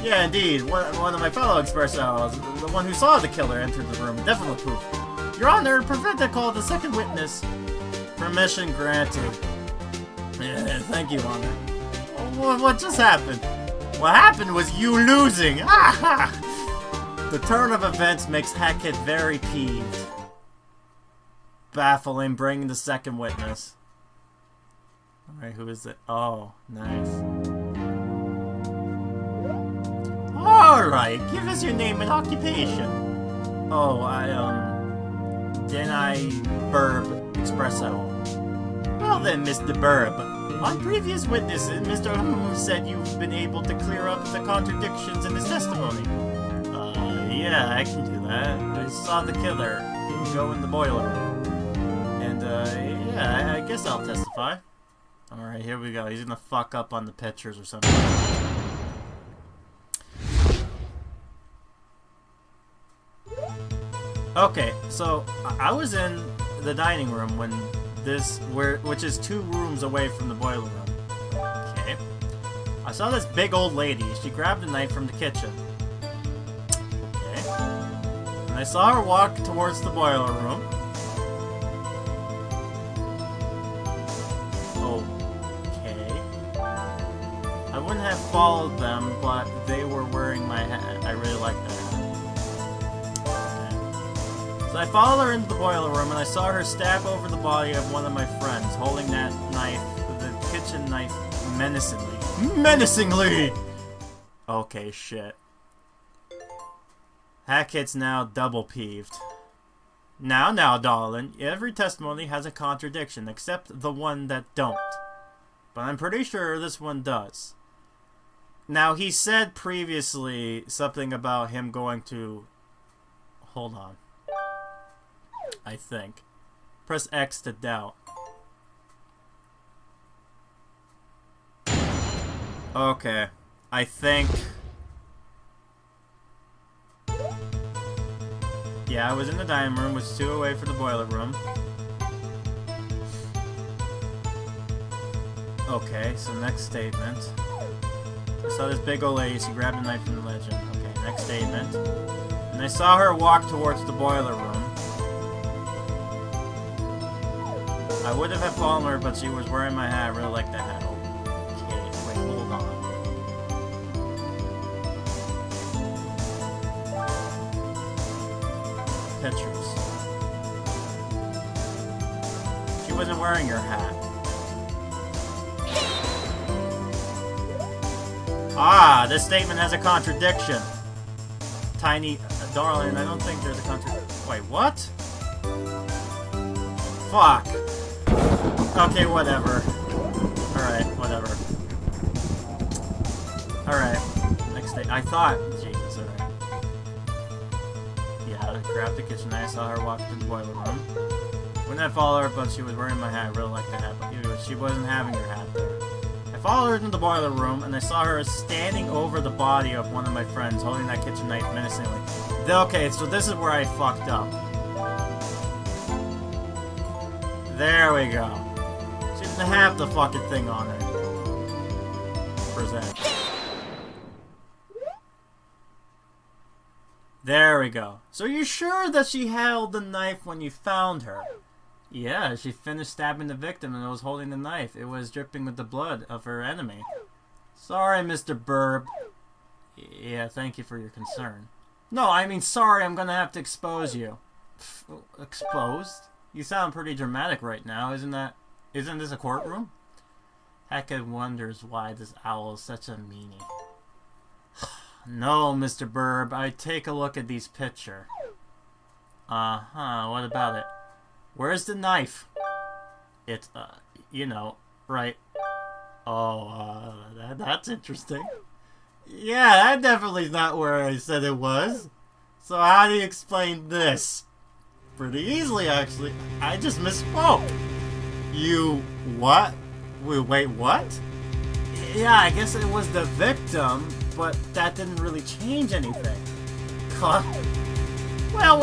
Yeah, indeed. One of my fellow expressos, the one who saw the killer enter the room. Definitely proof. Your Honor, prevent the call of the second witness. Permission granted. Yeah, thank you, Honor. What just happened? What happened was you losing! The turn of events makes Hackett very peeved. Baffling, bringing the second witness. Alright, who is it? Oh, nice. Alright, give us your name and occupation. Oh, Burb Espresso. Well then, Mr. Burb. On previous witnesses, Mr. said you've been able to clear up the contradictions in his testimony. Yeah, I can do that. I saw the killer go in the boiler room. And, yeah, I guess I'll testify. Alright, here we go. He's gonna fuck up on the pictures or something. Okay, so I was in the dining room when which is 2 rooms away from the boiler room. Okay. I saw this big old lady. She grabbed a knife from the kitchen. Okay. And I saw her walk towards the boiler room. Okay. I wouldn't have followed them, but they were wearing my hat. I really like that hat. So I followed her into the boiler room, and I saw her stab over the body of one of my friends, holding that knife, the kitchen knife, menacingly. Menacingly! Okay, shit. Hackett's now double peeved. Now, darling, every testimony has a contradiction, except the one that don't. But I'm pretty sure this one does. Now, he said previously something about him going to... Hold on. I think. Press X to doubt. Okay. I think... Yeah, I was in the dining room, was 2 away from the boiler room. Okay, so next statement. I saw this big old lady, she grabbed a knife from the legend. Okay, next statement. And I saw her walk towards the boiler room. I would have followed her, but she was wearing my hat. I really like that hat. Okay, wait, hold on. Pictures. She wasn't wearing your hat. Ah, this statement has a contradiction. tiny darling. I don't think there's a country. Wait, what? Fuck. Okay, whatever. Alright, whatever. Alright. Next day. I thought. Jesus, alright. Yeah, I grabbed the kitchen knife. I saw her walk through the boiler room. Wouldn't I follow her, but she was wearing my hat. I really like the hat, but she wasn't having her hat there. I followed her into the boiler room, and I saw her standing over the body of one of my friends, holding that kitchen knife menacingly. Okay, so this is where I fucked up. There we go. She didn't have the fucking thing on her. Present. There we go. So you're sure that she held the knife when you found her? Yeah, she finished stabbing the victim and was holding the knife. It was dripping with the blood of her enemy. Sorry, Mr. Burb. Yeah, thank you for your concern. No, I mean, sorry, I'm gonna have to expose you. Exposed? You sound pretty dramatic right now, isn't this a courtroom? Hackett wonders why this owl is such a meanie. No, Mr. Burb, I take a look at these pictures. Uh-huh, what about it? Where's the knife? It's, you know, right. Oh, that's interesting. Yeah, that definitely is not where I said it was. So how do you explain this? Pretty easily, actually. I just misspoke. You, what? Wait, what? Yeah, I guess it was the victim, but that didn't really change anything. Huh? Well,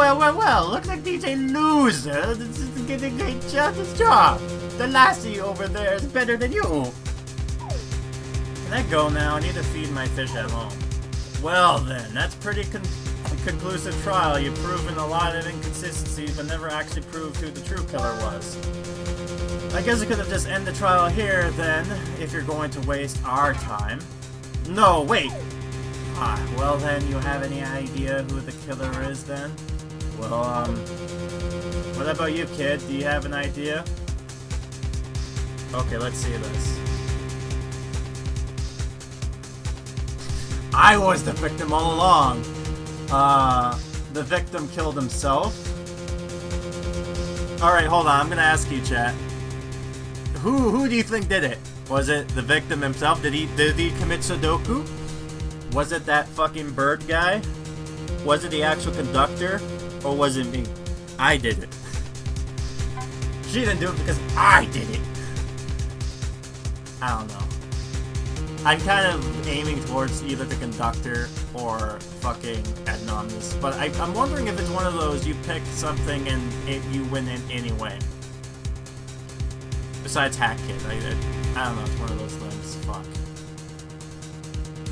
looks like DJ Loser is getting a great job. The lassie over there is better than you. Can I go now? I need to feed my fish at home. Well then, that's pretty conclusive trial. You've proven a lot of inconsistencies, but never actually proved who the true killer was. I guess I could have just ended the trial here then, if you're going to waste our time. No, wait! Well then, you have any idea who the killer is then? Well, what about you, kid? Do you have an idea? Okay, let's see this. I was the victim all along. The victim killed himself. Alright, hold on, I'm gonna ask you, chat. Who do you think did it? Was it the victim himself? Did he commit Sudoku? Was it that fucking bird guy? Was it the actual conductor? Or was it me? I did it. She didn't do it because I did it. I don't know. I'm kind of aiming towards either the conductor or fucking Anonymous. But I'm wondering if it's one of those you pick something and you win it anyway. Besides Hack Kid. I don't know, it's one of those things. Fuck.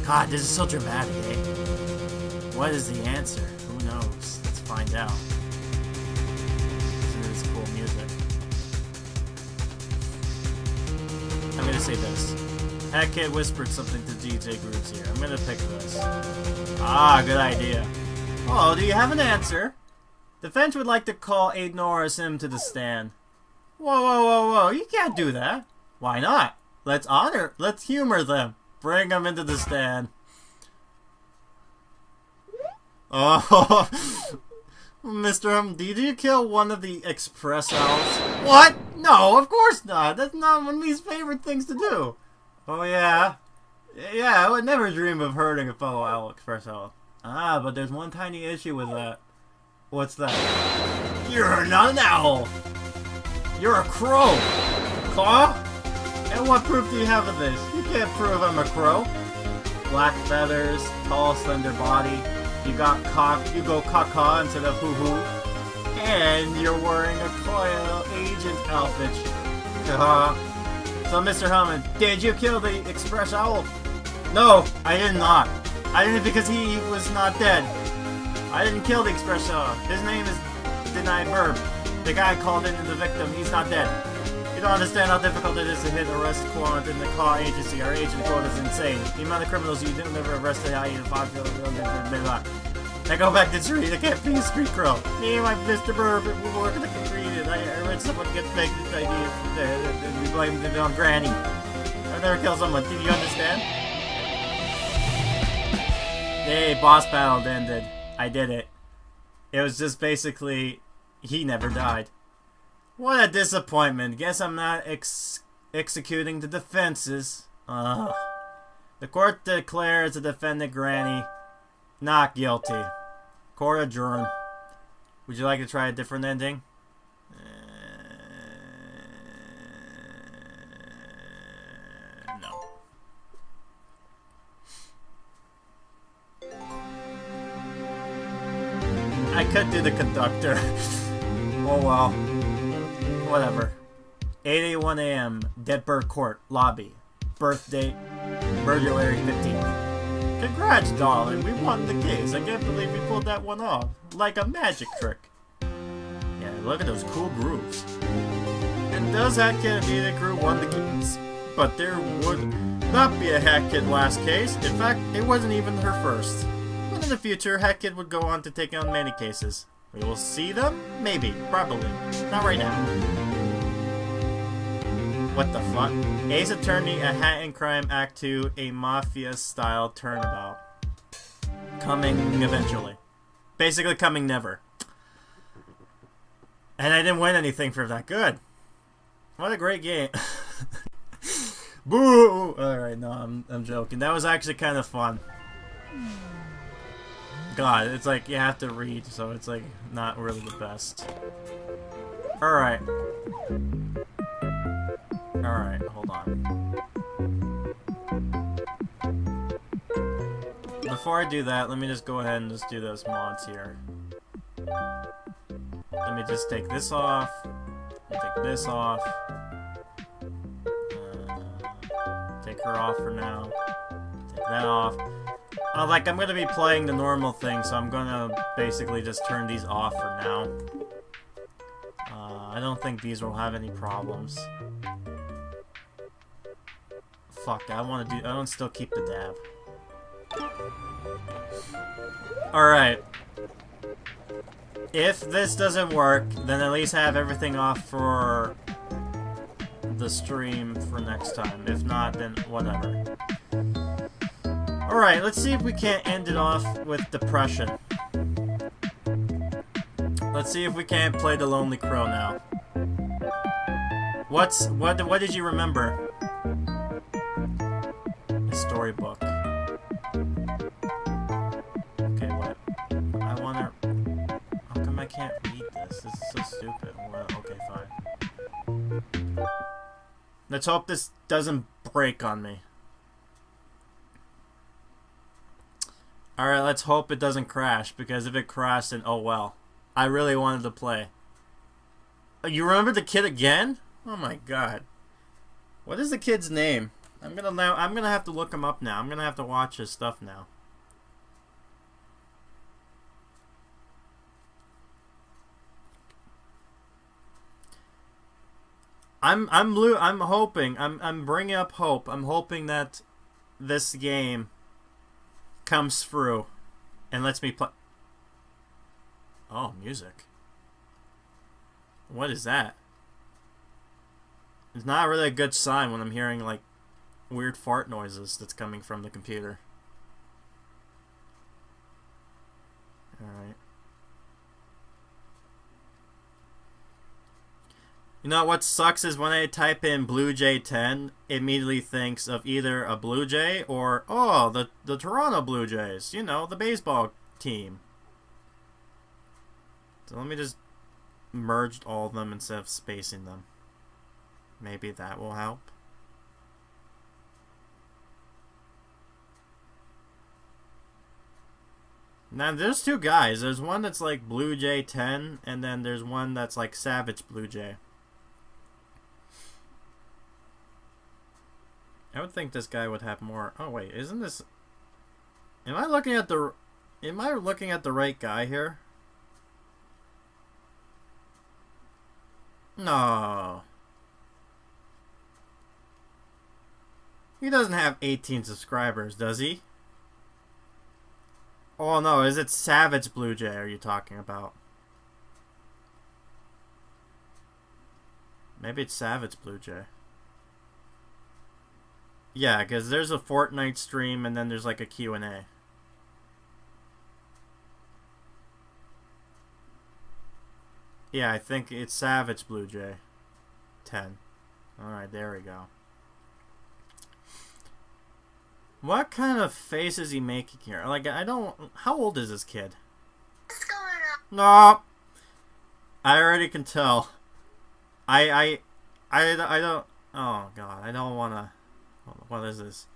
God, this is so dramatic, eh? What is the answer? Who knows? Let's find out. Listen to this cool music. I'm gonna say this. Hack Kid whispered something to DJ Grooves here. I'm gonna pick this. Good idea. Oh, do you have an answer? The Defense would like to call Aiden or Sim to the stand. Whoa, you can't do that. Why not? Let's humor them. Bring them into the stand. Oh, Mr. did you kill one of the express owls? What? No, of course not. That's not one of me's favorite things to do. Oh, yeah? Yeah, I would never dream of hurting a fellow owl, express owl. But there's one tiny issue with that. What's that? You're not an owl! You're a crow! Caw? And what proof do you have of this? You can't prove I'm a crow. Black feathers, tall, slender body. You go caw instead of hoo-hoo. And you're wearing a coil agent outfit. So, Mr. Hammond, did you kill the express owl? No, I did not. I didn't because he was not dead. I didn't kill the express owl. His name is Denied Verb. The guy called in the victim, he's not dead. You don't understand how difficult it is to hit arrest warrant in the CAW agency. Our agent code is insane. The amount of criminals you didn't ever arrest I eat 5 million. I go back to the street, I can't be a street crow. Me and my Mr. Burb, we work at the street, and I read someone get fake idea and we blamed it on Granny. I never killed someone, did you understand? Hey, boss battle ended. I did it. It was just basically, he never died. What a disappointment. Guess I'm not executing the defenses. The court declares the defendant Granny not guilty. Court adjourned. Would you like to try a different ending? No. I could do the conductor. Oh well. Whatever. 8:01 a.m. Deadbird Court Lobby. Birth date February 15th. Congrats, darling. We won the case. I can't believe we pulled that one off. Like a magic trick. Yeah, look at those cool grooves. And does Hat Kid and Vita Crew won the case? But there would not be a Hat Kid last case. In fact, it wasn't even her first. But in the future, Hat Kid would go on to take on many cases. We will see them? Maybe. Probably. Not right now. What the fuck? Ace Attorney, a Hat and Crime Act 2, a Mafia-style turnabout. Coming eventually. Basically coming never. And I didn't win anything for that. Good. What a great game. Boo! Alright, no, I'm joking. That was actually kind of fun. God, it's like you have to read, so it's like not really the best. Alright. Alright, hold on. Before I do that, let me just go ahead and just do those mods here. Let me just take this off. Take this off. Take her off for now. Take that off. Like, I'm gonna be playing the normal thing, so I'm gonna basically just turn these off for now. I don't think these will have any problems. Fuck, I want to still keep the dab. Alright. If this doesn't work, then at least have everything off for the stream for next time. If not, then whatever. Alright, let's see if we can't end it off with depression. Let's see if we can't play the Lonely Crow now. What did you remember? A storybook. Okay, what? I wanna... How come I can't read this? This is so stupid. Well, okay, fine. Let's hope this doesn't break on me. Alright, let's hope it doesn't crash, because if it crashed, then oh well. I really wanted to play. You remember the kid again? Oh my god. What is the kid's name? I'm gonna have to look him up now. I'm gonna have to watch his stuff now. I'm hoping. I'm bringing up hope. I'm hoping that this game comes through and lets me play. Oh, music. What is that? It's not really a good sign when I'm hearing like weird fart noises that's coming from the computer. Alright. You know what sucks is when I type in Blue Jay 10, it immediately thinks of either a Blue Jay or, oh, the Toronto Blue Jays. You know, the baseball team. So let me just merge all of them instead of spacing them. Maybe that will help. Now there's two guys. There's one that's like Blue Jay 10, and then there's one that's like Savage Blue Jay. I would think this guy would have more. Oh wait, isn't this? Am I looking at the right guy here? No. He doesn't have 18 subscribers, does he? Oh no, is it Savage Blue Jay are you talking about? Maybe it's Savage Blue Jay. Yeah, because there's a Fortnite stream and then there's like a Q&A. Yeah, I think it's Savage Blue Jay. 10. Alright, there we go. What kind of face is he making here? Like, I don't... How old is this kid? What's going on? No! I already can tell. I don't... Oh, God. I don't want to... What is this?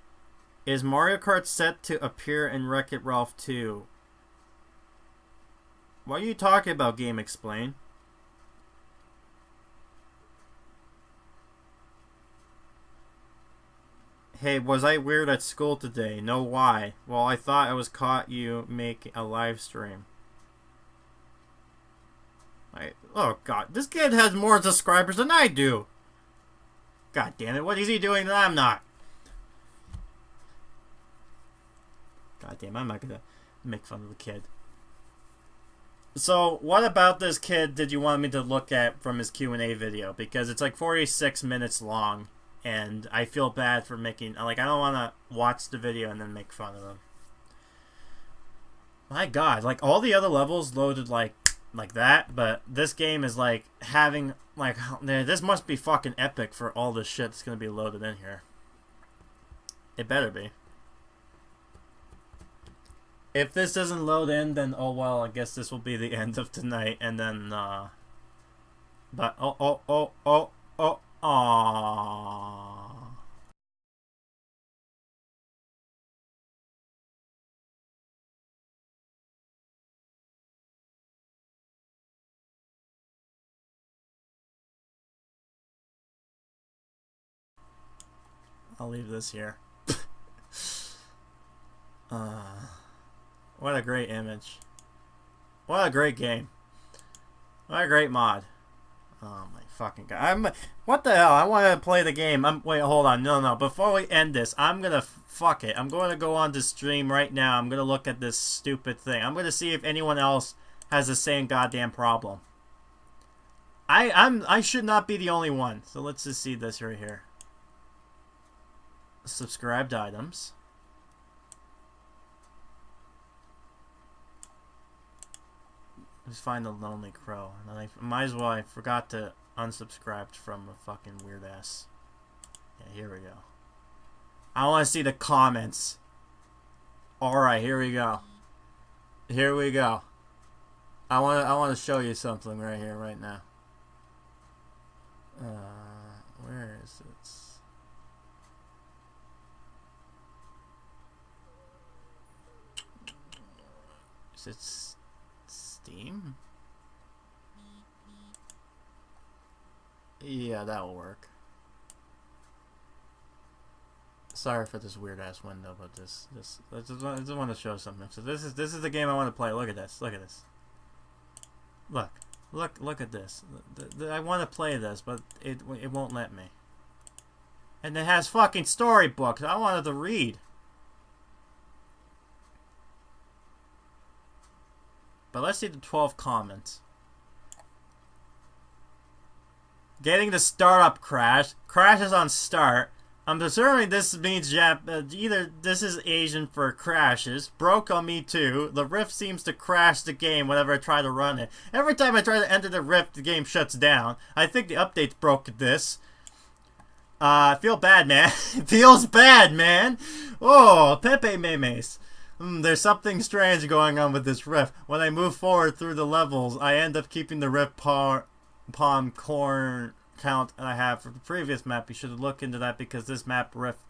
Is Mario Kart set to appear in Wreck-It Ralph 2? What are you talking about, Game Explain? Hey, was I weird at school today? No, why? Well, I thought I was caught you making a live stream. Oh, God. This kid has more subscribers than I do. God damn it. What is he doing that I'm not? God damn, I'm not going to make fun of the kid. So, what about this kid did you want me to look at from his Q&A video? Because it's like 46 minutes long. And I feel bad for making... Like, I don't want to watch the video and then make fun of him. My God. Like, all the other levels loaded like that. But this game is, like, having... Like, this must be fucking epic for all the shit that's going to be loaded in here. It better be. If this doesn't load in, then, oh, well, I guess this will be the end of tonight. And then, But, aww. I'll leave this here. What a great image. What a great game. What a great mod. Oh my fucking God. What the hell? I want to play the game. Wait, hold on. No. Before we end this, I'm going to... Fuck it. I'm going to go on to stream right now. I'm going to look at this stupid thing. I'm going to see if anyone else has the same goddamn problem. I should not be the only one. So let's just see this right here. Subscribed items. Let's find the Lonely Crow. And I might as well. I forgot to unsubscribe from a fucking weird ass. Yeah, here we go. I want to see the comments. Alright, here we go. Here we go. I want to show you something right here, right now. Where is it? Is it Steam? Yeah, that will work. Sorry for this weird ass window, but I just want to show something. So this is the game I want to play. Look at this. Look at this. Look at this. I want to play this, but it won't let me. And it has fucking storybooks. I wanted to read. But let's see the 12 comments. Getting the startup crash. Crashes on start. I'm assuming this means either this is Asian for crashes. Broke on me too. The Rift seems to crash the game whenever I try to run it. Every time I try to enter the Rift, the game shuts down. I think the updates broke this. I feel bad, man. It feels bad, man. Oh, Pepe Memes. There's something strange going on with this Rift. When I move forward through the levels, I end up keeping the Rift palm corn count I have for the previous map. You should look into that because this map Rift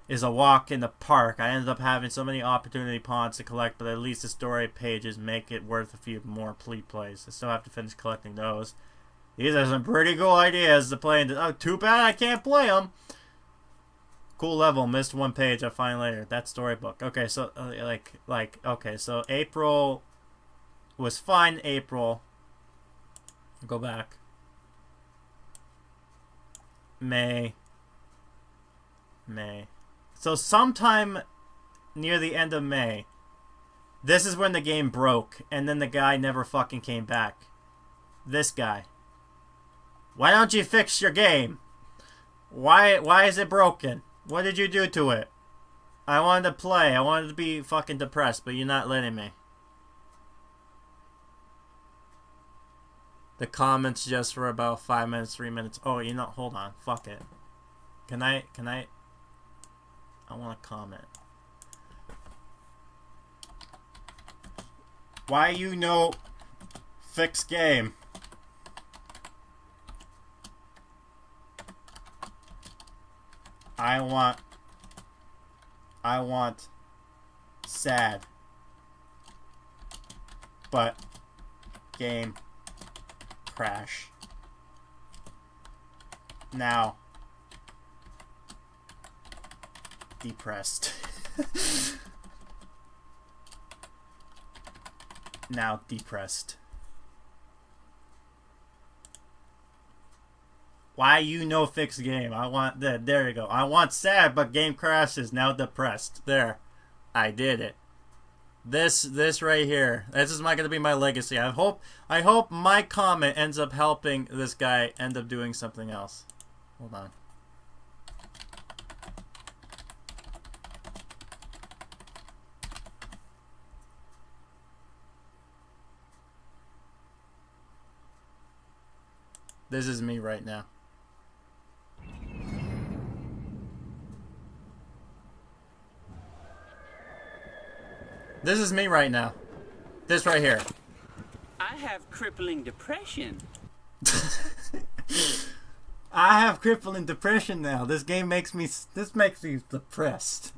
is a walk in the park. I ended up having so many opportunity pawns to collect, but at least the story pages make it worth a few more plays. I still have to finish collecting those. These are some pretty cool ideas to play. Oh, too bad I can't play them. Cool level, missed one page. I'll find later. That storybook. Okay, so okay, so April was fine. April. Go back. May. So sometime near the end of May, this is when the game broke, and then the guy never fucking came back. This guy. Why don't you fix your game? Why is it broken? What did you do to it? I wanted to play. I wanted to be fucking depressed, but you're not letting me. the comments just for about 5 minutes, 3 minutes. Oh, you know, hold on. Fuck it. Can I want to comment. Why you know fix game? I want sad, but game crash. Now depressed. Now depressed. Why you no fix game? I want that. There you go. I want sad, but game crashes. Now depressed. There, I did it. This right here. This is not gonna be my legacy. I hope my comment ends up helping this guy end up doing something else. Hold on. This is me right now. This is me right now. This right here. I have crippling depression. I have crippling depression now. This game makes me depressed.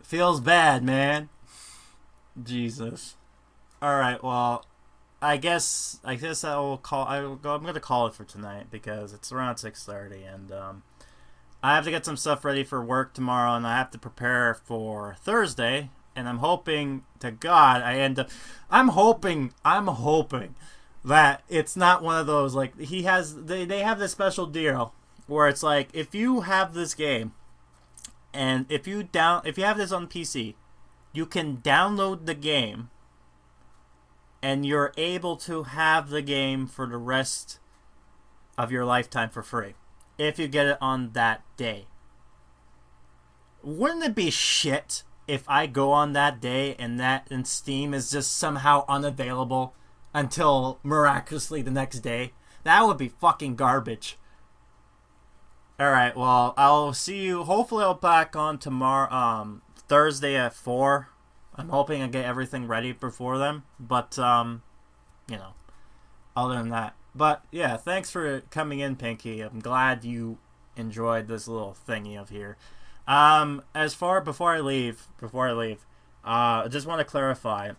Feels bad, man. Jesus. All right, well, I guess I'm gonna call it for tonight because it's around 6:30 and I have to get some stuff ready for work tomorrow and I have to prepare for Thursday, and I'm hoping to God I'm hoping that it's not one of those like they have this special deal where it's like if you have this game and if you have this on PC, you can download the game and you're able to have the game for the rest of your lifetime for free if you get it on that day. Wouldn't it be shit if I go on that day and Steam is just somehow unavailable until miraculously the next day? That would be fucking garbage. Alright, well, I'll see you. Hopefully I'll back on tomorrow, Thursday at 4. I'm hoping I get everything ready before then. But, you know, other than that. But, yeah, thanks for coming in, Pinky. I'm glad you enjoyed this little thingy of here. Before I leave, I just want to clarify.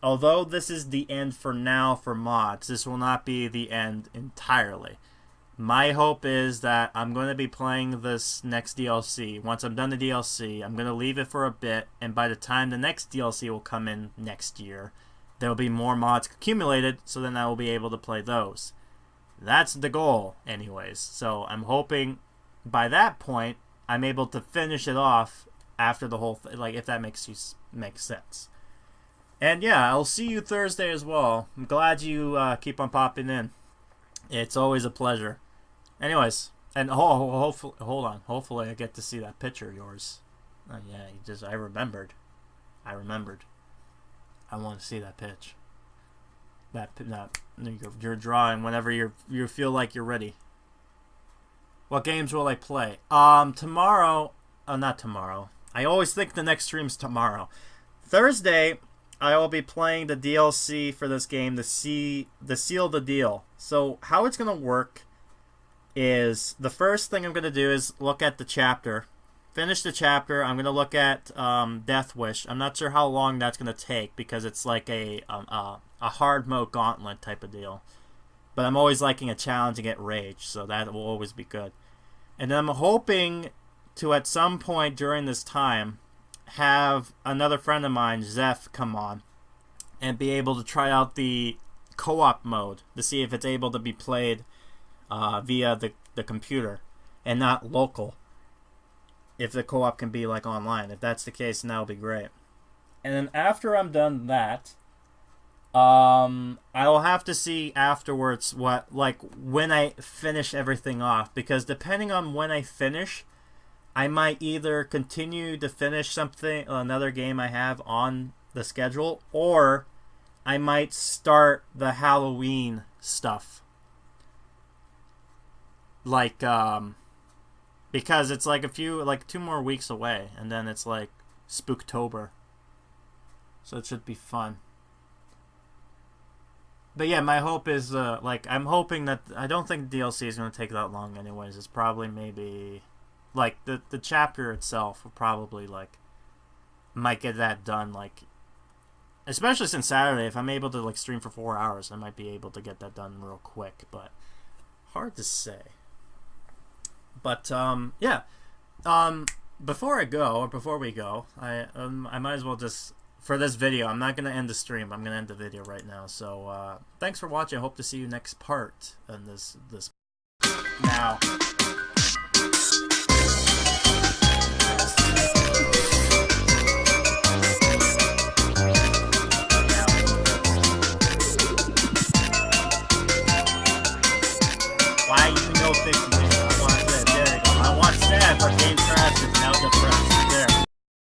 Although this is the end for now for mods, this will not be the end entirely. My hope is that I'm going to be playing this next DLC. Once I'm done the DLC, I'm going to leave it for a bit, and by the time the next DLC will come in next year, there will be more mods accumulated, so then I will be able to play those. That's the goal, anyways. So I'm hoping by that point, I'm able to finish it off after the whole thing, like if that makes sense. And yeah, I'll see you Thursday as well. I'm glad you keep on popping in. It's always a pleasure. Anyways, and hopefully, hold on. Hopefully, I get to see that picture of yours. Oh yeah, I remembered. I want to see that pitch. That you're drawing whenever you feel like you're ready. What games will I play? Tomorrow. Not tomorrow. I always think the next stream's tomorrow. Thursday, I will be playing the DLC for this game, the Seal the Deal. So how it's gonna work is the first thing I'm gonna do is look at the chapter, finish the chapter. I'm gonna look at Death Wish. I'm not sure how long that's gonna take because it's like a hard mode gauntlet type of deal. But I'm always liking a challenge and get rage, so that will always be good. And then I'm hoping to at some point during this time have another friend of mine, Zeph, come on and be able to try out the co-op mode to see if it's able to be played via the computer and not local. If the co-op can be like online. If that's the case, then that'll be great. And then after I'm done that, I will have to see afterwards when I finish everything off, because depending on when I finish, I might either continue to finish another game I have on the schedule, or I might start the Halloween stuff. Like, because it's like 2 more weeks away, and then it's like Spooktober. So it should be fun. But yeah, my hope is, like, I'm hoping that, I don't think DLC is going to take that long anyways. It's probably maybe, like, the chapter itself will probably, like, might get that done, like, especially since Saturday, if I'm able to, like, stream for 4 hours, I might be able to get that done real quick, but hard to say. But, yeah, before we go, I might as well just, for this video, I'm not going to end the stream. I'm going to end the video right now. So, thanks for watching. I hope to see you next part in this now. Why you know fixing it? I want that. There you go. I want that, but game